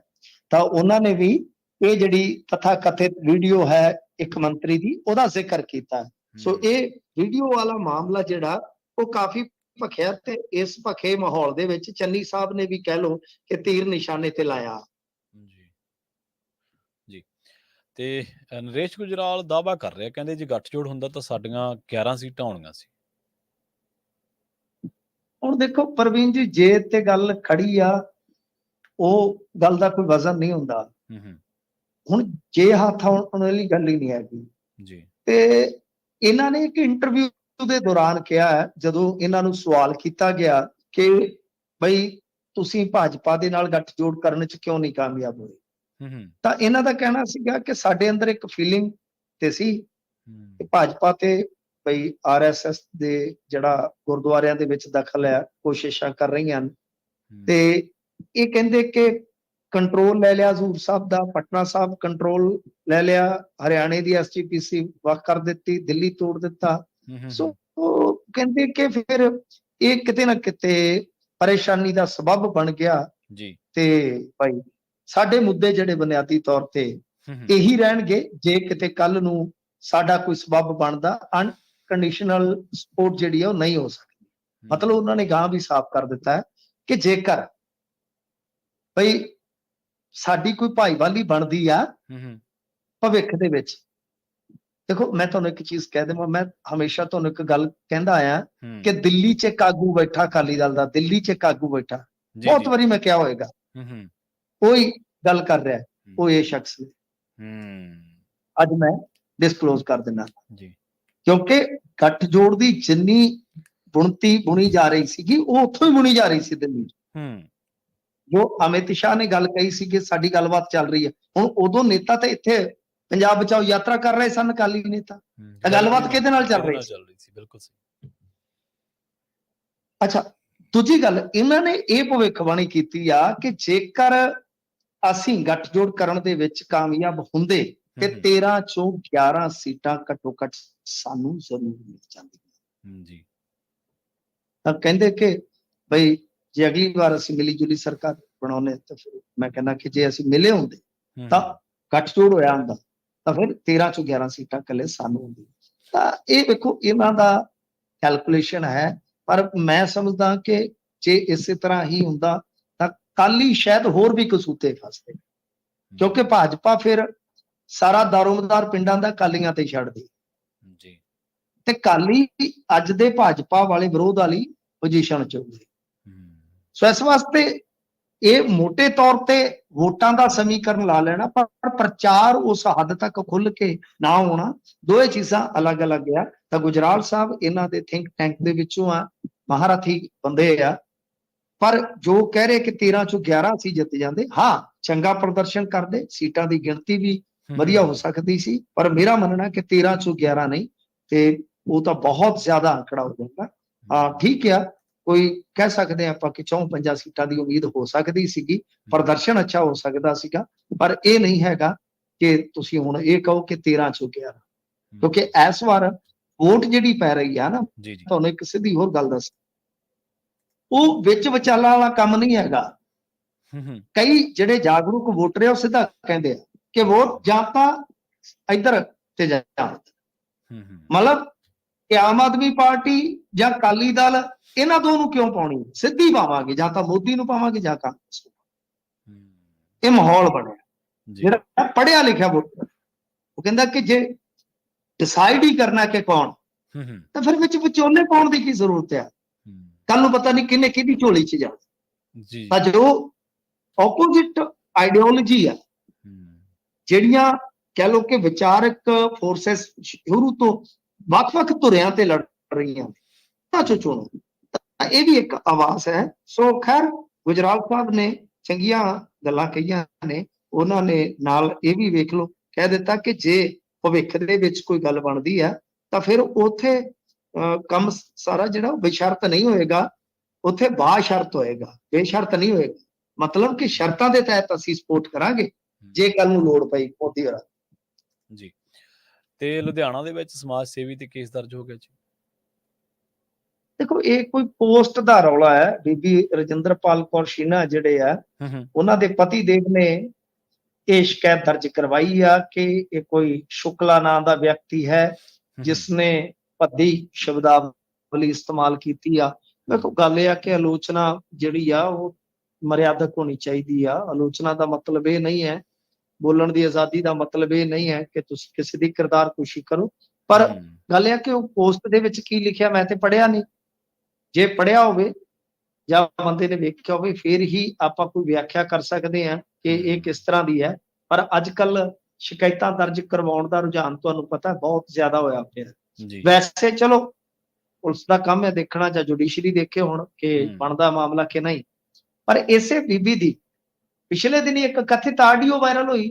ਤਾਂ ਉਹਨਾਂ ਨੇ ਵੀ ਇਹ ਜਿਹੜੀ ਤਥਾ ਕਥਿਤ ਵੀਡੀਓ ਹੈ ਇੱਕ ਮੰਤਰੀ ਦੀ, ਉਹਦਾ ਜ਼ਿਕਰ ਕੀਤਾ। ਸੋ ਇਹ ਵੀਡੀਓ ਵਾਲਾ ਮਾਮਲਾ ਜਿਹੜਾ ਉਹ ਕਾਫੀ ਭਖਿਆ, ਤੇ ਇਸ ਭਖੇ ਮਾਹੌਲ ਦੇ ਵਿੱਚ ਚੰਨੀ ਸਾਹਿਬ ਨੇ ਵੀ ਕਹਿ ਲਓ ਕਿ ਤੀਰ ਨਿਸ਼ਾਨੇ ਤੇ ਲਾਇਆ ਜੀ। ਤੇ ਨਰੇਸ਼ ਗੁਜਰਾਲ ਦਾਅਵਾ ਕਰ ਰਿਹਾ, ਕਹਿੰਦੇ ਜੇ ਗੱਠਜੋੜ ਹੁੰਦਾ ਤਾਂ ਸਾਡੀਆਂ 11 ਸੀਟਾਂ ਆਉਣੀਆਂ ਸੀ। ਹੁਣ ਦੇਖੋ ਪ੍ਰਵੀਨ ਜੀ, ਜੇ ਤੇ ਗੱਲ ਖੜੀ ਆ, ਉਹ ਗੱਲ ਦਾ ਕੋਈ ਵਜ਼ਨ ਨਹੀਂ ਹੁੰਦਾ। ਹੁਣ ਜੇ ਹੱਥ ਆਉਣ ਵਾਲੀ ਗੱਲ ਹੀ ਨਹੀਂ ਹੈਗੀ ਜੀ। ਤੇ ਇਹਨਾਂ ਨੇ ਇੱਕ ਇੰਟਰਵਿਊ ਦੇ ਦੌਰਾਨ ਕਿਹਾ ਹੈ, ਜਦੋਂ ਇਹਨਾਂ ਨੂੰ ਸਵਾਲ ਕੀਤਾ ਗਿਆ ਕਿ ਬਈ ਤੁਸੀਂ ਭਾਜਪਾ ਦੇ ਨਾਲ ਗੱਠਜੋੜ ਕਰਨ ਚ ਕਿਉਂ ਨਹੀਂ ਕਾਮਯਾਬ ਹੋਏ, ਤਾਂ ਇਹਨਾਂ ਦਾ ਕਹਿਣਾ ਸੀਗਾ ਕਿ ਸਾਡੇ ਅੰਦਰ ਇੱਕ ਫੀਲਿੰਗ ਤੇ ਸੀ ਕਿ ਭਾਜਪਾ ਤੇ ਬਈ RSS ਦੇ ਜਿਹੜਾ ਗੁਰਦੁਆਰਿਆਂ ਦੇ ਵਿੱਚ ਦਖਲ ਹੈ, ਕੋਸ਼ਿਸ਼ਾਂ ਕਰ ਰਹੀਆਂ ਹਨ, ਤੇ ਇਹ ਕਹਿੰਦੇ ਕਿ ਕੰਟਰੋਲ ਲੈ ਲਿਆ ਹਜ਼ੂਰ ਸਾਹਿਬ ਦਾ, ਪਟਨਾ ਸਾਹਿਬ ਕੰਟਰੋਲ ਲੈ ਲਿਆ, ਹਰਿਆਣੇ ਦੀ SGPC ਵੱਖ ਕਰ ਦਿੱਤੀ, ਦਿੱਲੀ ਤੋੜ ਦਿੱਤਾ। ਸੋ ਉਹ ਕਹਿੰਦੇ ਕਿ ਫਿਰ ਇਹ ਕਿਤੇ ਨਾ ਕਿਤੇ ਪਰੇਸ਼ਾਨੀ ਦਾ ਸਬਬ ਬਣ ਗਿਆ ਜੀ। ਤੇ ਭਾਈ ਸਾਡੇ ਮੁੱਦੇ ਜਿਹੜੇ ਬੁਨਿਆਦੀ ਤੌਰ ਤੇ ਇਹੀ ਰਹਿਣਗੇ, ਜੇ ਕਿਤੇ ਕੱਲ ਨੂੰ ਸਾਡਾ ਕੋਈ ਸਬਬ ਬਣਦਾ, ਅਨਕੰਡੀਸ਼ਨਲ ਸਪੋਰਟ ਜਿਹੜੀ ਆ ਉਹ ਨਹੀਂ ਹੋ ਸਕਦੀ। ਮਤਲਬ ਉਹਨਾਂ ਨੇ ਗਾਂ ਵੀ ਸਾਫ਼ ਕਰ ਦਿੱਤਾ ਹੈ ਕਿ ਜੇਕਰ ਬਈ ਸਾਡੀ ਕੋਈ ਭਾਈਵਾਲੀ ਬਣਦੀ ਆ ਭਵਿੱਖ ਦੇ ਵਿੱਚ, ਦੇਖੋ ਮੈਂ ਤੁਹਾਨੂੰ ਇੱਕ ਚੀਜ਼ ਕਹਿ ਦੇਵਾਂ, ਮੈਂ ਹਮੇਸ਼ਾ ਤੁਹਾਨੂੰ ਇੱਕ ਗੱਲ ਕਹਿੰਦਾ ਆਇਆ ਕਿ ਦਿੱਲੀ 'ਚ ਇੱਕ ਆਗੂ ਬੈਠਾ ਅਕਾਲੀ ਦਲ ਦਾ, ਦਿੱਲੀ 'ਚ ਇੱਕ ਆਗੂ ਬੈਠਾ, ਬਹੁਤ ਵਾਰੀ ਮੈਂ ਕਿਹਾ ਹੋਏਗਾ, ਕੋਈ ਗੱਲ ਕਰ ਰਿਹਾ, ਉਹ ਇਹ ਸ਼ਖਸ ਅੱਜ ਮੈਂ ਡਿਸਕਲੋਜ਼ ਕਰ ਦਿੰਦਾ ਜੀ, ਕਿਉਂਕਿ ਗੱਠਜੋੜ ਦੀ ਜਿੰਨੀ ਬੁਣਤੀ ਬੁਣੀ ਜਾ ਰਹੀ ਸੀਗੀ ਉਹ ਉੱਥੋਂ ਹੀ ਬੁਣੀ ਜਾ ਰਹੀ ਸੀ ਦਿੱਲੀ 'ਚ। ਜੋ ਅਮਿਤ ਸ਼ਾਹ ਨੇ ਗੱਲ ਕਹੀ ਸੀ ਕਿ ਸਾਡੀ ਗੱਲਬਾਤ ਚੱਲ ਰਹੀ ਹੈ, ਹੁਣ ਉਦੋਂ ਨੇਤਾ ਤੇ ਇੱਥੇ ਪੰਜਾਬ ਬਚਾਓ ਯਾਤਰਾ ਕਰ ਰਹੇ ਸਨ ਅਕਾਲੀ ਨੇਤਾ, ਤਾਂ ਗੱਲਬਾਤ ਕਿਹਦੇ ਨਾਲ ਚੱਲ ਰਹੀ ਸੀ? ਬਿਲਕੁਲ ਸਹੀ। ਅੱਛਾ, ਦੂਜੀ ਗੱਲ ਇਹਨਾਂ ਨੇ ਇਹ ਭਵਿੱਖਬਾਣੀ ਕੀਤੀ ਆ ਕਿ ਜੇਕਰ ਅਸੀਂ ਗੱਠਜੋੜ ਕਰਨ ਦੇ ਵਿੱਚ ਕਾਮਯਾਬ ਹੁੰਦੇ ਤੇ 13 ਚੋਂ 11 ਸੀਟਾਂ ਘੱਟੋ ਘੱਟ ਸਾਨੂੰ ਜ਼ਰੂਰ ਮਿਲ ਜਾਂਦੀਆਂ ਜੀ। ਤਾਂ ਕਹਿੰਦੇ ਕਿ ਬਈ ਜੇ ਅਗਲੀ ਵਾਰ ਅਸੀਂ ਮਿਲੀ ਜੁਲੀ ਸਰਕਾਰ ਬਣਾਉਣੇ, ਤਾਂ ਫਿਰ ਮੈਂ ਕਹਿੰਦਾ ਕਿ ਜੇ ਅਸੀਂ ਮਿਲੇ ਹੁੰਦੇ ਤਾਂ ਗੱਠਜੋੜ ਹੋਇਆ ਹੁੰਦਾ ਤਾਂ ਫਿਰ 13 ਚੋਂ 11 ਸੀਟਾਂ ਇਕੱਲੇ ਸਾਨੂੰ ਹੁੰਦੀ। ਤਾਂ ਇਹ ਵੇਖੋ ਇਹਨਾਂ ਦਾ ਕੈਲਕੂਲੇਸ਼ਨ ਹੈ, ਪਰ ਮੈਂ ਸਮਝਦਾ ਕਿ ਜੇ ਇਸੇ ਤਰ੍ਹਾਂ ਹੀ ਹੁੰਦਾ ਤਾਂ ਕੱਲ ਹੀ ਸ਼ਾਇਦ ਹੋਰ ਵੀ ਕਸੂਤੇ ਫਸਦੇ, ਕਿਉਂਕਿ ਭਾਜਪਾ ਫਿਰ ਸਾਰਾ ਦਾਰੋਮਦਾਰ ਪਿੰਡਾਂ ਦਾ ਕਾਲੀਆਂ ਤੇ ਛੱਡਦੀ ਜੀ, ਤੇ ਕਾਲੀ ਅੱਜ ਦੇ ਭਾਜਪਾ ਵਾਲੇ ਵਿਰੋਧ ਵਾਲੀ ਪੋਜੀਸ਼ਨ ਚ ਹੋਊਗੀ। ਸੋ ਇਸ ਵਾਸਤੇ ਇਹ ਮੋٹے ਤੌਰ ਤੇ ਵੋਟਾਂ ਦਾ ਸਮੀਕਰਨ ਲਾ ਲੈਣਾ, ਪਰ ਪ੍ਰਚਾਰ ਉਸ ਹੱਦ ਤੱਕ ਖੁੱਲ ਕੇ ਨਾ ਹੋਣਾ। ਦੋਏ ਚੀਜ਼ਾਂ ਅਲੱਗ-ਅਲੱਗ ਆ। ਤਾਂ ਗੁਜਰਾਲ ਸਾਹਿਬ ਇਹਨਾਂ ਦੇ ਥਿੰਕ ਟੈਂਕ ਦੇ ਵਿੱਚੋਂ ਆ, ਮਹਾਰਥੀ ਬੰਦੇ ਆ, ਪਰ ਜੋ ਕਹਿ ਰਹੇ ਕਿ 13 ਚੋਂ 11 ਅਸੀਂ ਜਿੱਤ ਜਾਂਦੇ, ਹਾਂ ਚੰਗਾ ਪ੍ਰਦਰਸ਼ਨ ਕਰਦੇ, ਸੀਟਾਂ ਦੀ ਗਿਣਤੀ ਵੀ ਵਧੀਆ ਹੋ ਸਕਦੀ ਸੀ, ਪਰ ਮੇਰਾ ਮੰਨਣਾ ਕਿ 13 ਚੋਂ 11 ਨਹੀਂ, ਤੇ ਉਹ ਤਾਂ ਬਹੁਤ ਜ਼ਿਆਦਾ ਅੰਕੜਾ ਹੋ ਜਾਂਦਾ। ਠੀਕ ਆ, ਕੋਈ ਕਹਿ ਸਕਦੇ ਆਪਾਂ ਕਿ 54 ਸੀਟਾਂ ਦੀ ਉਮੀਦ ਹੋ ਸਕਦੀ ਸੀਗੀ, ਪ੍ਰਦਰਸ਼ਨ ਅੱਛਾ ਹੋ ਸਕਦਾ ਸੀਗਾ, ਪਰ ਇਹ ਨਹੀਂ ਹੈਗਾ ਕਿ ਤੁਸੀਂ ਹੁਣ ਇਹ ਕਹੋ ਕਿ 13 ਚੋਂ 11, ਕਿਉਂਕਿ ਇਸ ਵਾਰ ਵੋਟ ਜਿਹੜੀ ਪੈ ਰਹੀ ਆ ਨਾ, ਤੁਹਾਨੂੰ ਇੱਕ ਸਿੱਧੀ ਹੋਰ ਗੱਲ ਦੱਸ, ਉਹ ਵਿੱਚ ਵਿਚਾਲਾ ਵਾਲਾ ਕੰਮ ਨਹੀਂ ਹੈਗਾ। ਕਈ ਜਿਹੜੇ ਜਾਗਰੂਕ ਵੋਟਰ ਆ ਉਹ ਸਿੱਧਾ ਕਹਿੰਦੇ ਆ ਕਿ ਵੋਟ ਜਾਂ ਤਾਂ ਇੱਧਰ ਤੇ ਜਾਂ, ਮਤਲਬ ਕਿ ਆਮ ਆਦਮੀ ਪਾਰਟੀ ਜਾਂ ਅਕਾਲੀ ਦਲ, ਇਹਨਾਂ ਦੋ ਨੂੰ ਕਿਉਂ ਪਾਉਣੀ, ਸਿੱਧੀ ਪਾਵਾਂਗੇ, ਜਾਂ ਤਾਂ ਮੋਦੀ ਨੂੰ ਪਾਵਾਂਗੇ ਜਾਂ ਕਾਂਗਰਸ ਨੂੰ। ਇਹ ਮਾਹੌਲ ਬਣਿਆ। ਜਿਹੜਾ ਪੜ੍ਹਿਆ ਲਿਖਿਆ ਵੋਟਰ ਉਹ ਕਹਿੰਦਾ ਕਿ ਜੇ ਡਿਸਾਈਡ ਹੀ ਕਰਨਾ ਕਿ ਕੌਣ, ਤਾਂ ਫਿਰ ਵਿੱਚ ਵਿਚੋਲੇ ਪਾਉਣ ਦੀ ਕੀ ਜ਼ਰੂਰਤ ਆ, ਕੱਲ ਨੂੰ ਪਤਾ ਨਹੀਂ ਕਿਹਨੇ ਕਿਹਦੀ ਝੋਲੀ 'ਚ ਜਾਣਾ। ਤਾਂ ਜੋ ਆਪੋਜੀਟ ਆਈਡੀਓਲੋਜੀ ਆ, ਜਿਹੜੀਆਂ ਕਹਿ ਲਓ ਕਿ ਵਿਚਾਰਕ ਫੋਰਸਸ ਸ਼ੁਰੂ ਤੋਂ ਵੱਖ-ਵੱਖ ਧੁਰਿਆਂ ਤੇ ਲੜ ਰਹੀਆਂ, ਤਾਂ ਚੁਣੋ। ਤਾਂ ਇਹ ਵੀ ਇੱਕ ਆਵਾਜ਼ ਹੈ। ਸੋ ਖੈਰ ਗੁਜਰਾਲ ਸਾਹਿਬ ਨੇ ਚੰਗੀਆਂ ਗੱਲਾਂ ਕਹੀਆਂ ਨੇ, ਉਹਨਾਂ ਨੇ ਨਾਲ ਇਹ ਵੀ ਵੇਖ ਲਓ ਕਹਿ ਦਿੱਤਾ ਕਿ ਜੇ ਭਵਿੱਖ ਦੇ ਵਿੱਚ ਕੋਈ ਗੱਲ ਬਣਦੀ ਹੈ ਤਾਂ ਫਿਰ ਉੱਥੇ ਕੰਮ ਸਾਰਾ ਜਿਹੜਾ ਉਹ ਬੇਸ਼ਰਤ ਨਹੀਂ ਹੋਏਗਾ, ਉੱਥੇ ਬਾਸ਼ਰਤ ਹੋਏਗਾ, ਬੇਸ਼ਰਤ ਨਹੀਂ ਹੋਏਗਾ। ਮਤਲਬ ਕਿ ਸ਼ਰਤਾਂ ਦੇ ਤਹਿਤ ਅਸੀਂ ਸਪੋਰਟ ਕਰਾਂਗੇ ਜੇ ਕੱਲ ਨੂੰ ਲੋੜ ਪਈ ਮੋਦੀ ਹੋਰਾਂ ਜੀ। ਤੇ ਲੁਧਿਆਣਾ ਦੇ ਵਿੱਚ ਸਮਾਜ ਸੇਵੀ ਤੇ ਕੇਸ ਦਰਜ ਹੋ ਗਿਆ ਜੀ। ਦੇਖੋ ਇਹ ਕੋਈ ਪੋਸਟ ਦਾ ਰੌਲਾ ਹੈ। ਬੀਬੀ ਰਜਿੰਦਰਪਾਲ ਕੌਰ ਸ਼ੀਨਾ ਜਿਹੜੇ ਆ, ਉਹਨਾਂ ਦੇ ਪਤੀ ਦੇਵ ਨੇ ਇਹ ਸ਼ਿਕਾਇਤ ਦਰਜ ਕਰਵਾਈ ਆ ਕਿ ਇਹ ਕੋਈ ਸ਼ੁਕਲਾ ਨਾਂ ਦਾ ਵਿਅਕਤੀ ਹੈ ਜਿਸਨੇ ਭੱਦੀ ਸ਼ਬਦਾਵਲੀ ਇਸਤੇਮਾਲ ਕੀਤੀ ਆ। ਦੇਖੋ ਗੱਲ ਇਹ ਆ ਕਿ ਆਲੋਚਨਾ ਜਿਹੜੀ ਆ ਉਹ ਮਰਿਆਦਕ ਹੋਣੀ ਚਾਹੀਦੀ ਆ। ਆਲੋਚਨਾ ਦਾ ਮਤਲਬ ਇਹ ਨਹੀਂ ਹੈ, ਬੋਲਣ ਦੀ ਆਜ਼ਾਦੀ ਦਾ ਮਤਲਬ ਇਹ ਨਹੀਂ ਹੈ ਕਿ ਤੁਸੀਂ ਕਿਸੇ ਦੀ ਕਿਰਦਾਰਕੁਸ਼ੀ ਕਰੋ। ਪਰ ਗੱਲ ਇਹ ਆ ਕਿ ਉਹ ਪੋਸਟ ਦੇ ਵਿੱਚ ਕੀ ਲਿਖਿਆ ਮੈਂ ਤੇ ਪੜ੍ਹਿਆ ਨਹੀਂ। ਜੇ ਪੜ੍ਹਿਆ ਹੋਵੇ ਜਾਂ ਬੰਦੇ ਨੇ ਵੇਖਿਆ ਹੋਵੇ ਫਿਰ ਹੀ ਆਪਾਂ ਕੋਈ ਵਿਆਖਿਆ ਕਰ ਸਕਦੇ ਹਾਂ ਕਿ ਇਹ ਕਿਸ ਤਰ੍ਹਾਂ ਦੀ ਹੈ। ਪਰ ਅੱਜ ਕੱਲ ਸ਼ਿਕਾਇਤਾਂ ਦਰਜ ਕਰਵਾਉਣ ਦਾ ਰੁਝਾਨ ਤੁਹਾਨੂੰ ਪਤਾ ਬਹੁਤ ਜ਼ਿਆਦਾ ਹੋਇਆ ਪਿਆ। ਵੈਸੇ ਚਲੋ ਪੁਲਿਸ ਦਾ ਕੰਮ ਹੈ ਦੇਖਣਾ, ਜਾਂ ਜੁਡੀਸ਼ਰੀ ਦੇਖੇ ਹੁਣ ਕਿ ਬਣਦਾ ਮਾਮਲਾ ਕਿ ਨਹੀਂ। ਪਰ ਇਸੇ ਬੀਬੀ ਦੀ ਪਿਛਲੇ ਦਿਨੀ ਇੱਕ ਕਥਿਤ ਆਡੀਓ ਵਾਇਰਲ ਹੋਈ,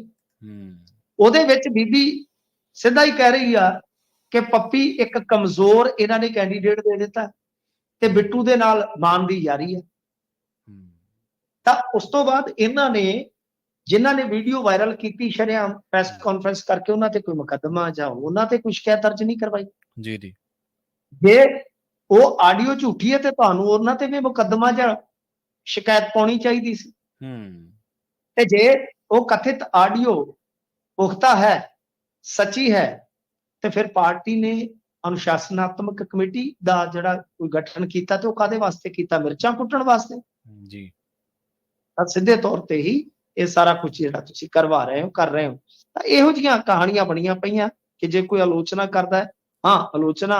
ਉਹਦੇ ਵਿੱਚ ਬੀਬੀ ਸਿੱਧਾ ਹੀ ਕਹਿ ਰਹੀ ਆ ਕਿ ਪੱਪੀ ਇੱਕ ਕਮਜ਼ੋਰ ਇਹਨਾਂ ਨੇ ਕੈਂਡੀਡੇਟ ਦੇ ਦਿੱਤਾ ਤੇ ਬਿੱਟੂ ਦੇ ਨਾਲ ਮਾਨ ਦੀ ਯਾਰੀ ਹੈ। ਤਾਂ ਉਸ ਤੋਂ ਬਾਅਦ ਇਹਨਾਂ ਨੇ, ਜਿਨ੍ਹਾਂ ਨੇ ਵੀਡੀਓ ਵਾਇਰਲ ਕੀਤੀ, ਸ਼ਰੇਆਮ ਪ੍ਰੈਸ ਕਾਨਫਰੰਸ ਕਰਕੇ ਉਹਨਾਂ ਤੇ ਕੋਈ ਮੁਕੱਦਮਾ ਜਾਂ ਉਹਨਾਂ ਤੇ ਕੋਈ ਸ਼ਿਕਾਇਤ ਦਰਜ ਨਹੀਂ ਕਰਵਾਈ। ਜੀ ਜੀ, ਜੇ ਉਹ ਆਡੀਓ ਝੂਠੀ ਹੈ ਤੇ ਤੁਹਾਨੂੰ ਉਹਨਾਂ ਤੇ ਵੀ ਮੁਕੱਦਮਾ ਜਾਂ ਸ਼ਿਕਾਇਤ ਪਾਉਣੀ ਚਾਹੀਦੀ ਸੀ। ਤੇ ਜੇ ਉਹ ਕਥਿਤ ਆਡੀਓ ਪੁਖਤਾ ਹੈ, ਸੱਚੀ ਹੈ, ਤੇ ਫਿਰ ਪਾਰਟੀ ਨੇ ਅਨੁਸ਼ਾਸਨਾਤਮਕ ਕਮੇਟੀ ਦਾ ਜਿਹੜਾ ਕੋਈ ਗਠਨ ਕੀਤਾ ਤੇ ਉਹ ਕਾਦੇ ਵਾਸਤੇ ਕੀਤਾ? ਮਿਰਚਾਂ ਕੁੱਟਣ ਵਾਸਤੇ। ਜੀ, ਤਾਂ ਸਿੱਧੇ ਤੌਰ ਤੇ ਹੀ ਇਹ ਸਾਰਾ ਕੁਝ ਜਿਹੜਾ ਤੁਸੀਂ ਕਰਵਾ ਰਹੇ ਹੋ, ਕਰ ਰਹੇ ਹੋ। ਤਾਂ ਇਹੋ ਜਿਹੀਆਂ ਕਹਾਣੀਆਂ ਬਣੀਆਂ ਪਈਆਂ ਕਿ ਜੇ ਕੋਈ ਆਲੋਚਨਾ ਕਰਦਾ ਹੈ, ਹਾਂ ਆਲੋਚਨਾ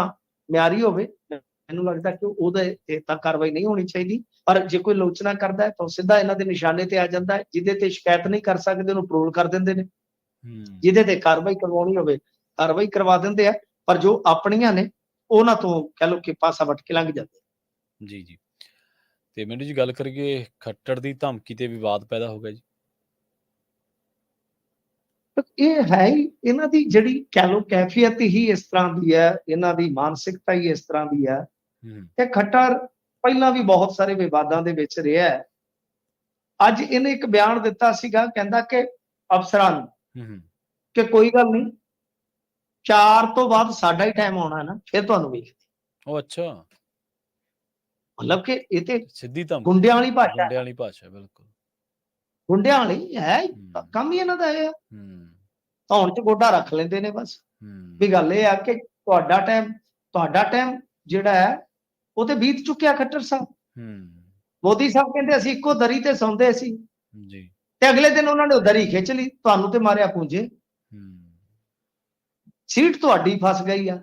ਮਿਆਰੀ ਹੋਵੇ, ਮੈਨੂੰ ਲੱਗਦਾ ਕਿ ਉਹਦੇ ਤੇ ਤਾਂ ਕਾਰਵਾਈ ਨਹੀਂ ਹੋਣੀ ਚਾਹੀਦੀ। ਪਰ ਜੇ ਕੋਈ ਆਲੋਚਨਾ ਕਰਦਾ ਹੈ ਤਾਂ ਸਿੱਧਾ ਇਹਨਾਂ ਦੇ ਨਿਸ਼ਾਨੇ ਤੇ ਆ ਜਾਂਦਾ ਹੈ। ਜਿਹਦੇ ਤੇ ਸ਼ਿਕਾਇਤ ਨਹੀਂ ਕਰ ਸਕਦੇ ਉਹਨੂੰ ਪਰੋਲ ਕਰ ਦਿੰਦੇ ਨੇ, ਜਿਹਦੇ ਤੇ ਕਾਰਵਾਈ ਕਰਵਾਉਣੀ ਹੋਵੇ ਕਾਰਵਾਈ ਕਰਵਾ ਦਿੰਦੇ ਆ। ਪਰ ਜੋ ਆਪਣੀਆਂ ਨੇ ਉਹਨਾਂ ਤੋਂ ਕਹਿ ਲਓ ਕਿ ਪਾਸਾ ਵੱਟ ਕੇ ਲੰਘ ਜਾਂਦੇ। ਜੀ ਜੀ, ਤੇ ਮੈਨੂੰ ਜੀ ਗੱਲ ਕਰੀਏ ਖੱਟੜ ਦੀ ਧਮਕੀ ਤੇ ਵਿਵਾਦ ਪੈਦਾ ਹੋ ਗਿਆ ਜੀ। ਇਹ ਹੈ ਹੀ ਇਹਨਾਂ ਦੀ ਜਿਹੜੀ ਕਹਿ ਲਓ ਕੈਫੀਅਤ ਹੀ ਇਸ ਤਰ੍ਹਾਂ ਦੀ ਹੈ, ਇਹਨਾਂ ਦੀ ਮਾਨਸਿਕਤਾ ਹੀ ਇਸ ਤਰ੍ਹਾਂ ਦੀ ਹੈ। ਤੇ ਖੱਟੜ ਪਹਿਲਾਂ ਵੀ ਬਹੁਤ ਸਾਰੇ ਵਿਵਾਦਾਂ ਦੇ ਵਿੱਚ ਰਿਹਾ ਹੈ। ਅੱਜ ਇਹਨੇ ਇੱਕ ਬਿਆਨ ਦਿੱਤਾ ਸੀਗਾ, ਕਹਿੰਦਾ ਕਿ ਅਫਸਰਾਂ ਨੂੰ ਕਿ ਕੋਈ ਗੱਲ ਨਹੀਂ, 4 ਤੋਂ ਬਾਅਦ ਸਾਡਾ ਹੀ ਟਾਈਮ ਆਉਣਾ ਨਾ, ਫਿਰ ਤੁਹਾਨੂੰ ਵੇਖਦੇ। ਉਹ ਅੱਛਾ, ਮਤਲਬ ਕਿ ਇਹ ਤੇ ਸਿੱਧੀ ਧਮਕੀ, ਗੁੰਡਿਆਂ ਵਾਲੀ ਭਾਸ਼ਾ, ਗੁੰਡਿਆਂ ਵਾਲੀ ਭਾਸ਼ਾ, ਬਿਲਕੁਲ ਗੁੰਡਿਆਂ ਵਾਲੀ ਹੈ। ਕੰਮ ਹੀ ਇਹਨਾਂ ਦਾ ਇਹ ਆ, ਧੌਣ 'ਚ ਗੋਡਾ ਰੱਖ ਲੈਂਦੇ ਨੇ ਬਸ। ਵੀ ਗੱਲ ਇਹ ਆ ਕਿ ਤੁਹਾਡਾ ਟਾਈਮ ਜਿਹੜਾ ਹੈ ਉਹ ਤੇ ਬੀਤ ਚੁੱਕਿਆ। ਖੱਟਰ ਸਾਹਿਬ, ਮੋਦੀ ਸਾਹਿਬ ਕਹਿੰਦੇ ਅਸੀਂ ਇੱਕੋ ਦਰੀ ਤੇ ਸੌਂਦੇ ਸੀ ਜੀ, ਤੇ ਅਗਲੇ ਦਿਨ ਉਹਨਾਂ ਨੇ ਉਹ ਦਰੀ ਖਿੱਚ ਲਈ, ਤੁਹਾਨੂੰ ਤੇ ਮਾਰਿਆ ਪੂੰਝੇ। ਸੀਟ ਤੁਹਾਡੀ ਫਸ ਗਈ ਆ।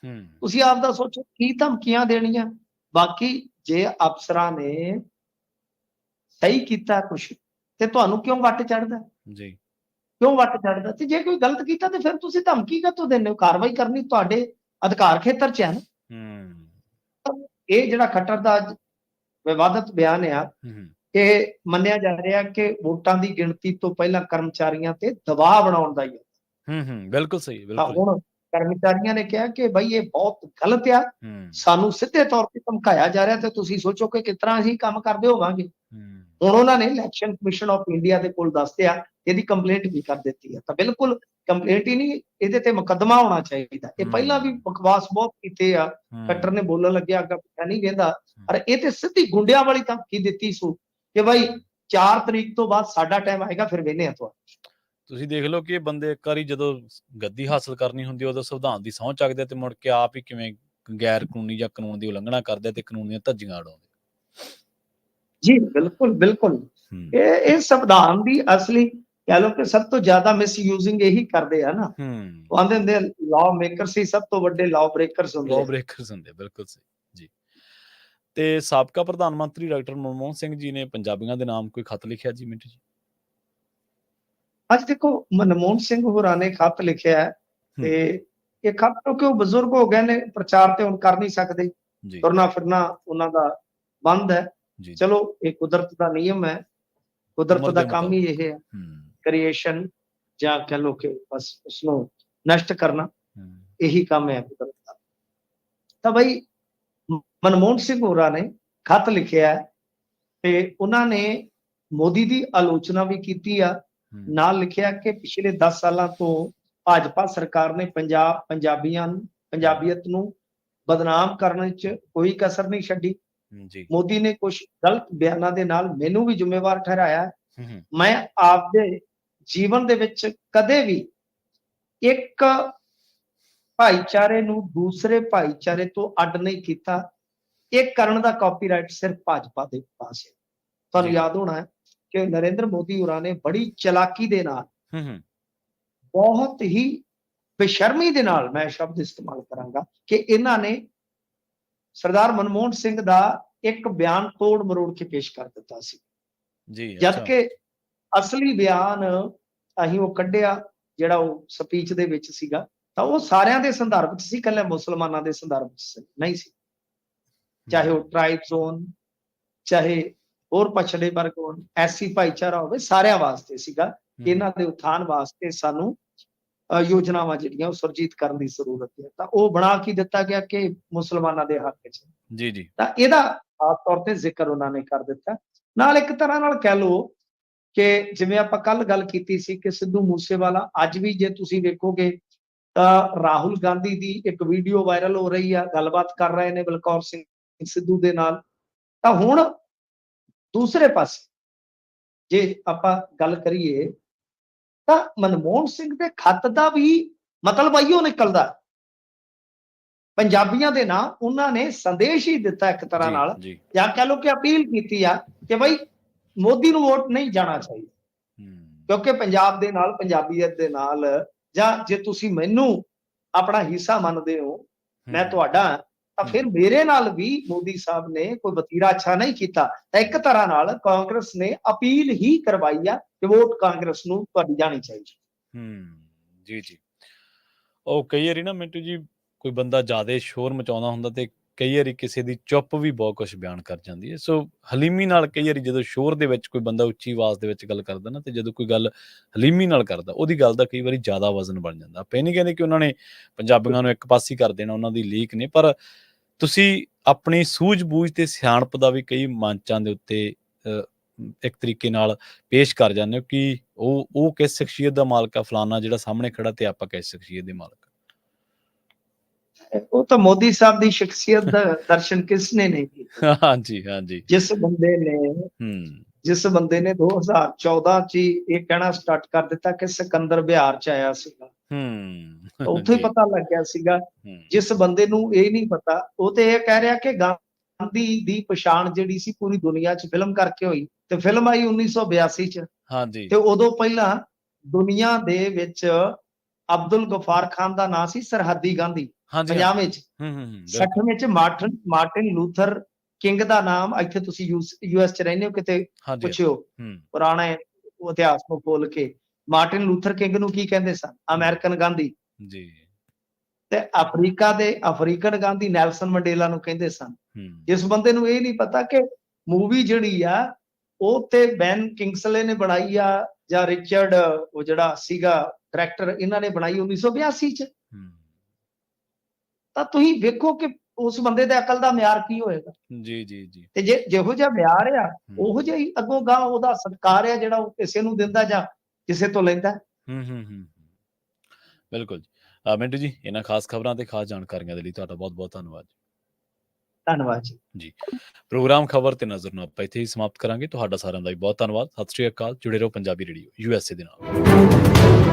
ਤੁਸੀਂ ਆਪ ਦਾ ਸੋਚੋ ਕੀ ਧਮਕੀਆਂ ਦੇਣੀਆਂ। ਬਾਕੀ ਜੇ ਅਫਸਰਾਂ ਨੇ ਸਹੀ ਕੀਤਾ ਕੁਛ ਤੇ ਤੁਹਾਨੂੰ ਕਿਉਂ ਵੱਟ ਚੜਦਾ, ਜੀ। ਕਿਉਂ ਵੱਟ ਚੜਦਾ? ਤੇ ਜੇ ਕੋਈ ਗਲਤ ਕੀਤਾ ਤੇ ਫਿਰ ਤੁਸੀਂ ਧਮਕੀ ਕਾਹਤੋਂ ਦਿੰਦੇ ਹੋ? ਕਾਰਵਾਈ ਕਰਨੀ ਤੁਹਾਡੇ ਅਧਿਕਾਰ ਖੇਤਰ 'ਚ ਹੈ ਨਾ। ਹੂੰ, ਇਹ ਜਿਹੜਾ ਖੱਟਰ ਦਾ ਅੱਜ ਵਿਵਾਦਤ ਬਿਆਨ ਆ, ਹੂੰ, ਇਹ ਮੰਨਿਆ ਜਾ ਰਿਹਾ ਕਿ ਵੋਟਾਂ ਦੀ ਗਿਣਤੀ ਤੋਂ ਪਹਿਲਾਂ ਕਰਮਚਾਰੀਆਂ ਤੇ ਦਬਾਅ ਬਣਾਉਣ ਦਾ ਹੀ ਹੈ। ਬਿਲਕੁਲ ਸਹੀ, ਤਾਂ ਬਿਲਕੁਲ। ਹੁਣ ਕਰਮਚਾਰੀਆਂ ਨੇ ਕਿਹਾ ਕਿ ਬਈ ਇਹ ਬਹੁਤ ਗਲਤ ਆ, ਹੂੰ, ਸਾਨੂੰ ਸਿੱਧੇ ਤੌਰ ਤੇ ਧਮਕਾਇਆ ਜਾ ਰਿਹਾ ਤੇ ਤੁਸੀਂ ਸੋਚੋ ਕਿ ਕਿਸ ਤਰ੍ਹਾਂ ਅਸੀਂ ਕੰਮ ਕਰਦੇ ਹੋਵਾਂਗੇ। ਹੂੰ, ਹੁਣ ਉਹਨਾਂ ਨੇ ਇਲੈਕਸ਼ਨ ਕਮਿਸ਼ਨ ਆਫ ਇੰਡੀਆ ਦੇ ਕੋਲ ਦੱਸਿਆ, ਇਹਦੀ ਕੰਪਲੇਂਟ ਵੀ ਕਰ ਦਿੱਤੀ ਹੈ। ਤਾਂ ਬਿਲਕੁਲ ਕੰਪਲੇਂਟ ਹੀ ਨਹੀਂ, ਇਹਦੇ ਤੇ ਮੁਕੱਦਮਾ ਹੋਣਾ ਚਾਹੀਦਾ। ਇਹ ਪਹਿਲਾਂ ਵੀ ਬਕਵਾਸ ਬਹੁਤ ਕੀਤੇ ਆ, ਖੱਟਰ ਨੇ ਬੋਲਣ ਲੱਗਿਆ ਅੱਗਾ ਪਿੱਛਾ ਨਹੀਂ ਵੇਂਦਾ, ਪਰ ਇਹ ਤੇ ਸਿੱਧੀ ਗੁੰਡਿਆਂ ਵਾਲੀ ਧਮਕੀ ਦਿੱਤੀ ਸੂ ਕਿ ਬਾਈ 4 ਤਰੀਕ ਤੋਂ ਬਾਅਦ ਸਾਡਾ ਟਾਈਮ ਆਏਗਾ, ਫਿਰ ਵੇਨੇ ਆ ਤੁਹਾਨੂੰ। ਤੁਸੀਂ ਦੇਖ ਲਓ ਕਿ ਇਹ ਬੰਦੇ ਇੱਕ ਵਾਰੀ ਜਦੋਂ ਗੱਦੀ ਹਾਸਲ ਕਰਨੀ ਹੁੰਦੀ ਉਦੋਂ ਸੰਵਿਧਾਨ ਦੀ ਸਹੁੰ ਚੱਕਦੇ ਤੇ ਮੁੜ ਕੇ ਆਪ ਹੀ ਕਿਵੇਂ ਗੈਰ ਕਾਨੂੰਨੀ ਜਾਂ ਕਾਨੂੰਨ ਦੀ ਉਲੰਘਣਾ ਕਰਦੇ ਤੇ ਕਾਨੂੰਨ ਦੀਆਂ ਧੱਜੀਆਂ ਉਡਾਉਂਦੇ। ਜੀ ਬਿਲਕੁਲ ਬਿਲकुल। ਇਹ ਸੰਵਿਧਾਨ ਦੀ ਅਸਲੀ ਕਹਿ ਲਓ ਕਿ ਸਭ ਤੋਂ ਜ਼ਿਆਦਾ ਮਿਸਯੂਜ਼ਿੰਗ ਇਹੀ ਕਰਦੇ ਆ ਨਾ। ਉਹ ਆਂਦੇ ਹੁੰਦੇ ਲਾਅ ਮੇਕਰਸ ਹੀ ਸਭ ਤੋਂ ਵੱਡੇ ਲਾਅ ਬ੍ਰੇਕਰਸ ਹੁੰਦੇ ਲਾਅ ਆ। ਬ੍ਰੇਕਰਸ ਹੁੰਦੇ, ਬਿਲਕੁਲ ਸਹੀ ਜੀ। ਤੇ ਸਾਬਕਾ ਪ੍ਰਧਾਨ ਮੰਤਰੀ ਡਾਕਟਰ ਮਨਮੋਹਨ ਸਿੰਘ ਜੀ ਨੇ ਪੰਜਾਬੀਆਂ ਦੇ ਨਾਮ ਕੋਈ ਖੱਤ ਲਿਖਿਆ ਜੀ ਮਿੰਟੂ ਜੀ? ਅੱਜ ਦੇਖੋ ਮਨਮੋਹਨ ਸਿੰਘ ਹੋਰਾਂ ਨੇ ਖੱਤ ਲਿਖਿਆ ਹੈ ਤੇ ਇਹ ਖੱਤ ਕਿਉਂਕਿ ਉਹ ਬਜ਼ੁਰਗ ਹੋ ਗਏ ਨੇ, ਪ੍ਰਚਾਰ ਤੇ ਹੁਣ ਕਰ ਨਹੀਂ ਸਕਦੇ, ਜੀ, ਤੁਰਨਾ ਫਿਰਨਾ ਉਹਨਾਂ ਦਾ ਬੰਦ ਹੈ। ਜੀ, ਚਲੋ ਇਹ ਕੁਦਰਤ ਦਾ ਨਿਯਮ ਹੈ, ਕੁਦਰਤ ਉਮਰ ਦਾ ਦੇ ਕੰਮ ਹੀ ਮੁਤਾਬਕ। ਇਹ ਹੈ, ਕ੍ਰੀਏਸ਼ਨ ਜਾਂ ਕਹਿ ਲਓ ਕਿ ਬਸ ਉਸਨੂੰ ਨਸ਼ਟ ਕਰਨਾ, ਇਹੀ ਕੰਮ ਹੈ ਕੁਦਰਤ ਦਾ। ਤਾਂ ਬਈ ਮਨਮੋਹਨ ਸਿੰਘ ਹੋਰਾਂ ਨੇ ਖੱਤ ਲਿਖਿਆ ਤੇ ਉਹਨਾਂ ਨੇ ਮੋਦੀ ਦੀ ਆਲੋਚਨਾ ਵੀ ਕੀਤੀ ਆ, ਨਾਲ ਲਿਖਿਆ ਕਿ ਪਿਛਲੇ 10 ਸਾਲਾਂ ਤੋਂ ਭਾਜਪਾ ਸਰਕਾਰ ਨੇ ਪੰਜਾਬੀਅਤ ਨੂੰ ਬਦਨਾਮ ਕਰਨ ਵਿੱਚ ਕੋਈ ਕਸਰ ਨਹੀਂ ਛੱਡੀ। ਜੀ, ਮੋਦੀ ਨੇ ਕੁਝ ਗਲਤ ਬਿਆਨਾਂ ਦੇ ਨਾਲ ਮੈਨੂੰ ਵੀ ਜ਼ਿੰਮੇਵਾਰ ਠਹਿਰਾਇਆ। ਮੈਂ ਆਪਦੇ ਜੀਵਨ ਦੇ ਵਿੱਚ ਕਦੇ ਵੀ ਇੱਕ ਭਾਈਚਾਰੇ ਨੂੰ ਦੂਸਰੇ ਭਾਈਚਾਰੇ ਤੋਂ ਅੱਡ ਨਹੀਂ ਕੀਤਾ। ਇਹ ਕਰਨ ਦਾ ਕਾਪੀਰਾਈਟ ਸਿਰਫ ਭਾਜਪਾ ਦੇ ਪਾਸ ਹੈ। ਤੁਹਾਨੂੰ ਯਾਦ ਹੋਣਾ ਹੈ ਕਿ ਨਰਿੰਦਰ ਮੋਦੀ ਹੋਰਾਂ ਨੇ ਬੜੀ ਚਲਾਕੀ ਦੇ ਨਾਲ, ਬਹੁਤ ਹੀ ਬੇਸ਼ਰਮੀ ਦੇ ਨਾਲ, ਮੈਂ ਸ਼ਬਦ ਇਸਤੇਮਾਲ ਕਰਾਂਗਾ ਕਿ ਇਹਨਾਂ ਨੇ ਸਰਦਾਰ ਮਨਮੋਹਨ ਸਿੰਘ ਦਾ ਇੱਕ ਬਿਆਨ ਤੋੜ ਮਰੋੜ ਕੇ ਪੇਸ਼ ਕਰ ਦਿੱਤਾ ਸੀ। ਜੀ, ਜਦ ਕਿ ਅਸਲੀ ਬਿਆਨ ਅਸੀਂ ਉਹ ਕੱਢਿਆ ਜਿਹੜਾ ਉਹ ਸਪੀਚ ਦੇ ਵਿੱਚ ਸੀਗਾ, ਤਾਂ ਉਹ ਸਾਰਿਆਂ ਦੇ ਸੰਦਰਭ ਵਿੱਚ ਸੀ, ਇਕੱਲੇ ਮੁਸਲਮਾਨਾਂ ਦੇ ਸੰਦਰਭ ਵਿੱਚ ਨਹੀਂ ਸੀ। ਚਾਹੇ ਉਹ ਟ੍ਰਾਈਬ ਜ਼ੋਨ, ਚਾਹੇ ਹੋਰ ਪਛੜੇ ਵਰਗ ਹੋਣ, ਐਸੀ ਭਾਈਚਾਰਾ ਹੋਵੇ, ਸਾਰਿਆਂ ਵਾਸਤੇ ਸੀਗਾ। ਇਹਨਾਂ ਦੇ ਉਥਾਨ ਵਾਸਤੇ ਸਾਨੂੰ ਯੋਜਨਾਵਾਂ ਜਿਹੜੀਆਂ ਉਹ ਸੁਰਜੀਤ ਕਰਨ ਦੀ ਜ਼ਰੂਰਤ ਹੈ। ਤਾਂ ਉਹ ਬਣਾ ਕੇ ਦਿੱਤਾ ਗਿਆ ਕਿ ਮੁਸਲਮਾਨਾਂ ਦੇ ਹੱਕ 'ਚ। ਜੀ, ਜੀ, ਤਾਂ ਇਹਦਾ ਖਾਸ ਤੌਰ ਤੇ ਜ਼ਿਕਰ ਉਹਨਾਂ ਨੇ ਕਰ ਦਿੱਤਾ। ਨਾਲ ਇੱਕ ਤਰ੍ਹਾਂ ਨਾਲ ਕਹਿ ਲਓ ਕਿ ਜਿਵੇਂ ਆਪਾਂ ਕੱਲ ਗੱਲ ਕੀਤੀ ਸੀ ਕਿ ਸਿੱਧੂ ਮੂਸੇਵਾਲਾ, ਅੱਜ ਵੀ ਜੇ ਤੁਸੀਂ ਵੇਖੋਗੇ ਤਾਂ ਰਾਹੁਲ ਗਾਂਧੀ ਦੀ ਇੱਕ ਵੀਡੀਓ ਵਾਇਰਲ ਹੋ ਰਹੀ ਆ, ਗੱਲਬਾਤ ਕਰ ਰਹੇ ਨੇ ਬਲਕੌਰ ਸਿੰਘ ਸਿੱਧੂ ਦੇ ਨਾਲ। ਤਾਂ ਹੁਣ ਦੂਸਰੇ ਪਾਸੇ ਜੇ ਆਪਾਂ ਗੱਲ ਕਰੀਏ ਤਾਂ ਮਨਮੋਹਨ ਸਿੰਘ ਦੇ ਖੱਤ ਦਾ ਵੀ ਮਤਲਬ ਆਈਓ ਨਿਕਲਦਾ, ਪੰਜਾਬੀਆਂ ਦੇ ਨਾਂ ਉਹਨਾਂ ਨੇ ਸੰਦੇਸ਼ ਹੀ ਦਿੱਤਾ ਇੱਕ ਤਰ੍ਹਾਂ ਨਾਲ, ਜਾਂ ਕਹਿ ਲਓ ਕਿ ਅਪੀਲ ਕੀਤੀ ਆ ਕਿ ਬਈ ਮੋਦੀ ਨੂੰ ਵੋਟ ਨਹੀਂ ਜਾਣਾ ਚਾਹੀਦਾ, ਕਿਉਂਕਿ ਪੰਜਾਬ ਦੇ ਨਾਲ, ਪੰਜਾਬੀਅਤ ਦੇ ਨਾਲ, ਜਾਂ ਜੇ ਤੁਸੀਂ ਮੈਨੂੰ ਆਪਣਾ ਹਿੱਸਾ ਮੰਨਦੇ ਹੋ, ਮੈਂ ਤੁਹਾਡਾ, ਤਾਂ ਫਿਰ ਮੇਰੇ ਨਾਲ ਵੀ ਮੋਦੀ ਸਾਹਿਬ ਨੇ ਕੋਈ ਵਤੀਰਾ ਅੱਛਾ ਨਹੀਂ ਕੀਤਾ। ਤਾਂ ਇੱਕ ਤਰ੍ਹਾਂ ਨਾਲ ਕਾਂਗਰਸ ਨੇ ਅਪੀਲ ਹੀ ਕਰਵਾਈ ਆ ਕਿ ਵੋਟ ਕਾਂਗਰਸ ਨੂੰ ਤੁਹਾਡੀ ਜਾਣੀ ਚਾਹੀਦੀ। ਜੀ, ਜੀ। ਉਹ ਕਈ ਵਾਰੀ ਨਾ ਮਿੰਟੂ ਜੀ ਕੋਈ ਬੰਦਾ ਜ਼ਿਆਦਾ ਸ਼ੋਰ ਮਚਾਉਂਦਾ ਹੁੰਦਾ ਤੇ ਕਈ ਵਾਰੀ ਕਿਸੇ ਦੀ ਚੁੱਪ ਵੀ ਬਹੁਤ ਕੁਝ ਬਿਆਨ ਕਰ ਜਾਂਦੀ ਹੈ। ਸੋ ਹਲੀਮੀ ਨਾਲ ਕਈ ਵਾਰੀ ਜਦੋਂ ਸ਼ੋਰ ਦੇ ਵਿੱਚ ਕੋਈ ਬੰਦਾ ਉੱਚੀ ਆਵਾਜ਼ ਦੇ ਵਿੱਚ ਗੱਲ ਕਰਦਾ ਨਾ, ਤੇ ਜਦੋਂ ਕੋਈ ਗੱਲ ਹਲੀਮੀ ਨਾਲ ਕਰਦਾ, ਉਹਦੀ ਗੱਲ ਦਾ ਕਈ ਵਾਰੀ ਜ਼ਿਆਦਾ ਵਜ਼ਨ ਬਣ ਜਾਂਦਾ। ਆਪਾਂ ਇਹ ਨਹੀਂ ਕਹਿੰਦੇ ਕਿ ਉਹਨਾਂ ਨੇ ਪੰਜਾਬੀਆਂ ਨੂੰ ਇੱਕ ਪਾਸੇ ਕਰ ਦੇਣਾ, ਉਹਨਾਂ ਦੀ ਲੀਕ ਨੇ, ਪਰ ਤੁਸੀਂ ਆਪਣੀ ਸੂਝ-ਬੂਝ ਤੇ ਸਿਆਣਪ ਦਾ ਵੀ ਕਈ ਮੰਚਾਂ ਦੇ ਉੱਤੇ ਇੱਕ ਤਰੀਕੇ ਨਾਲ ਪੇਸ਼ ਕਰ ਜਾਂਦੇ ਹੋ ਕਿ ਉਹ ਕਿਸ ਸ਼ਖਸੀਅਤ ਦਾ ਮਾਲਕ ਆ, ਫਲਾਨਾ ਜਿਹੜਾ ਸਾਹਮਣੇ ਖੜਾ, ਤੇ ਆਪਾਂ ਕਿਸ ਸ਼ਖਸੀਅਤ ਦੇ ਮਾਲਕ। ਉਹ ਤਾਂ ਮੋਦੀ ਸਾਹਿਬ ਦੀ ਸ਼ਖਸੀਅਤ ਦਾ ਦਰਸ਼ਨ ਕਿਸਨੇ ਨਹੀਂ ਕੀਤਾ। ਹਾਂਜੀ, ਹਾਂਜੀ। ਜਿਸ ਬੰਦੇ ਨੇ 2014 ਚ ਇਹ ਕਹਿਣਾ ਸਟਾਰਟ ਕਰ ਦਿੱਤਾ ਕਿ ਸਿਕੰਦਰ ਬਿਹਾਰ ਚ ਆਇਆ ਸੀਗਾ, ਉੱਥੇ ਹੀ ਪਤਾ ਲੱਗ ਗਿਆ ਸੀਗਾ। ਜਿਸ ਬੰਦੇ ਨੂੰ ਇਹ ਨਹੀਂ ਪਤਾ, ਉਹ ਤੇ ਇਹ ਕਹਿ ਰਿਹਾ ਕਿ ਗਾਂਧੀ ਦੀ ਪਛਾਣ ਜਿਹੜੀ ਸੀ ਪੂਰੀ ਦੁਨੀਆ ਚ ਫਿਲਮ ਕਰਕੇ ਹੋਈ, ਤੇ ਫਿਲਮ ਆਈ 1982 ਚ, ਤੇ ਉਦੋਂ ਪਹਿਲਾਂ ਦੁਨੀਆ ਦੇ ਵਿੱਚ ਅਬਦੁਲ ਗਫਾਰ ਖਾਨ ਦਾ ਨਾਂ ਸੀ ਸਰਹੱਦੀ ਗਾਂਧੀ, 50 ਵਿੱਚ, 60 ਵਿੱਚ ਮਾਰਟਿਨ ਲੂਥਰ ਕਿੰਗ ਦਾ ਨਾਮ ਇੱਥੇ ਤੁਸੀਂ US ਚ ਰਹਿੰਦੇ ਹੋ, ਕਿਤੇ ਹਾਂਜੀ ਪੁੱਛਿਓ ਪੁਰਾਣੇ ਇਤਿਹਾਸ ਨੂੰ ਖੋਲ ਕੇ। ਮਾਰਟਿਨ ਲੂਥਰ ਕਿੰਗ ਨੂੰ ਕੀ ਕਹਿੰਦੇ ਸਨ? ਅਮਰੀਕਨ ਗਾਂਧੀ। ਜੀ ਤੇ ਅਫਰੀਕਨ ਗਾਂਧੀ ਨੈਲਸਨ ਮੰਡੇਲਾ ਨੂੰ ਕਹਿੰਦੇ ਸਨ। ਜਿਸ ਬੰਦੇ ਨੂੰ ਇਹ ਨਹੀਂ ਪਤਾ ਕਿ ਮੂਵੀ ਜਿਹੜੀ ਆ ਉਹ ਤੇ ਬੈਨ ਕਿੰਗਸਲੇ ਨੇ ਬਣਾਈ ਆ, ਜਾਂ ਰਿਚਰਡ ਉਹ ਜਿਹੜਾ ਸੀਗਾ ਡਾਇਰੈਕਟਰ, ਇਹਨਾਂ ਨੇ ਬਣਾਈ 1982 ਚ। ਤਾਂ ਤੁਸੀਂ ਵੇਖੋ ਕਿ ਉਸ ਬੰਦੇ ਦੇ ਅਕਲ ਦਾ ਮਿਆਰ ਕੀ ਹੋਏਗਾ। ਜੀ ਜੀ ਜੀ ਤੇ ਜਿਹੋ ਜਿਹਾ ਮਿਆਰ ਆ ਉਹੋ ਜਿਹਾ ਹੀ ਅੱਗੋਂ ਗਾਂ ਉਹਦਾ ਸਤਿਕਾਰ ਆ ਜਿਹੜਾ ਉਹ ਕਿਸੇ ਨੂੰ ਦਿੰਦਾ ਜਾਂ ਕਿਸੇ ਤੋਂ ਲੈਂਦਾ। ਬਿਲਕੁਲ ਮਿੰਟੂ ਜੀ, ਇਹਨਾਂ ਖਾਸ ਖਬਰਾਂ ਤੇ ਖਾਸ ਜਾਣਕਾਰੀਆਂ ਦੇ ਲਈ ਤੁਹਾਡਾ ਬਹੁਤ ਬਹੁਤ ਧੰਨਵਾਦ। ਧੰਨਵਾਦ ਜੀ। ਪ੍ਰੋਗਰਾਮ ਖਬਰ ਤੇ ਨਜ਼ਰ ਨੂੰ ਆਪਾਂ ਇੱਥੇ ਹੀ ਸਮਾਪਤ ਕਰਾਂਗੇ। ਤੁਹਾਡਾ ਸਾਰਿਆਂ ਦਾ ਵੀ ਬਹੁਤ ਧੰਨਵਾਦ। ਸਤਿ ਸ਼੍ਰੀ ਅਕਾਲ। ਜੁੜੇ ਰਹੋ ਪੰਜਾਬੀ ਰੇਡੀਓ USA ਦੇ ਨਾਲ।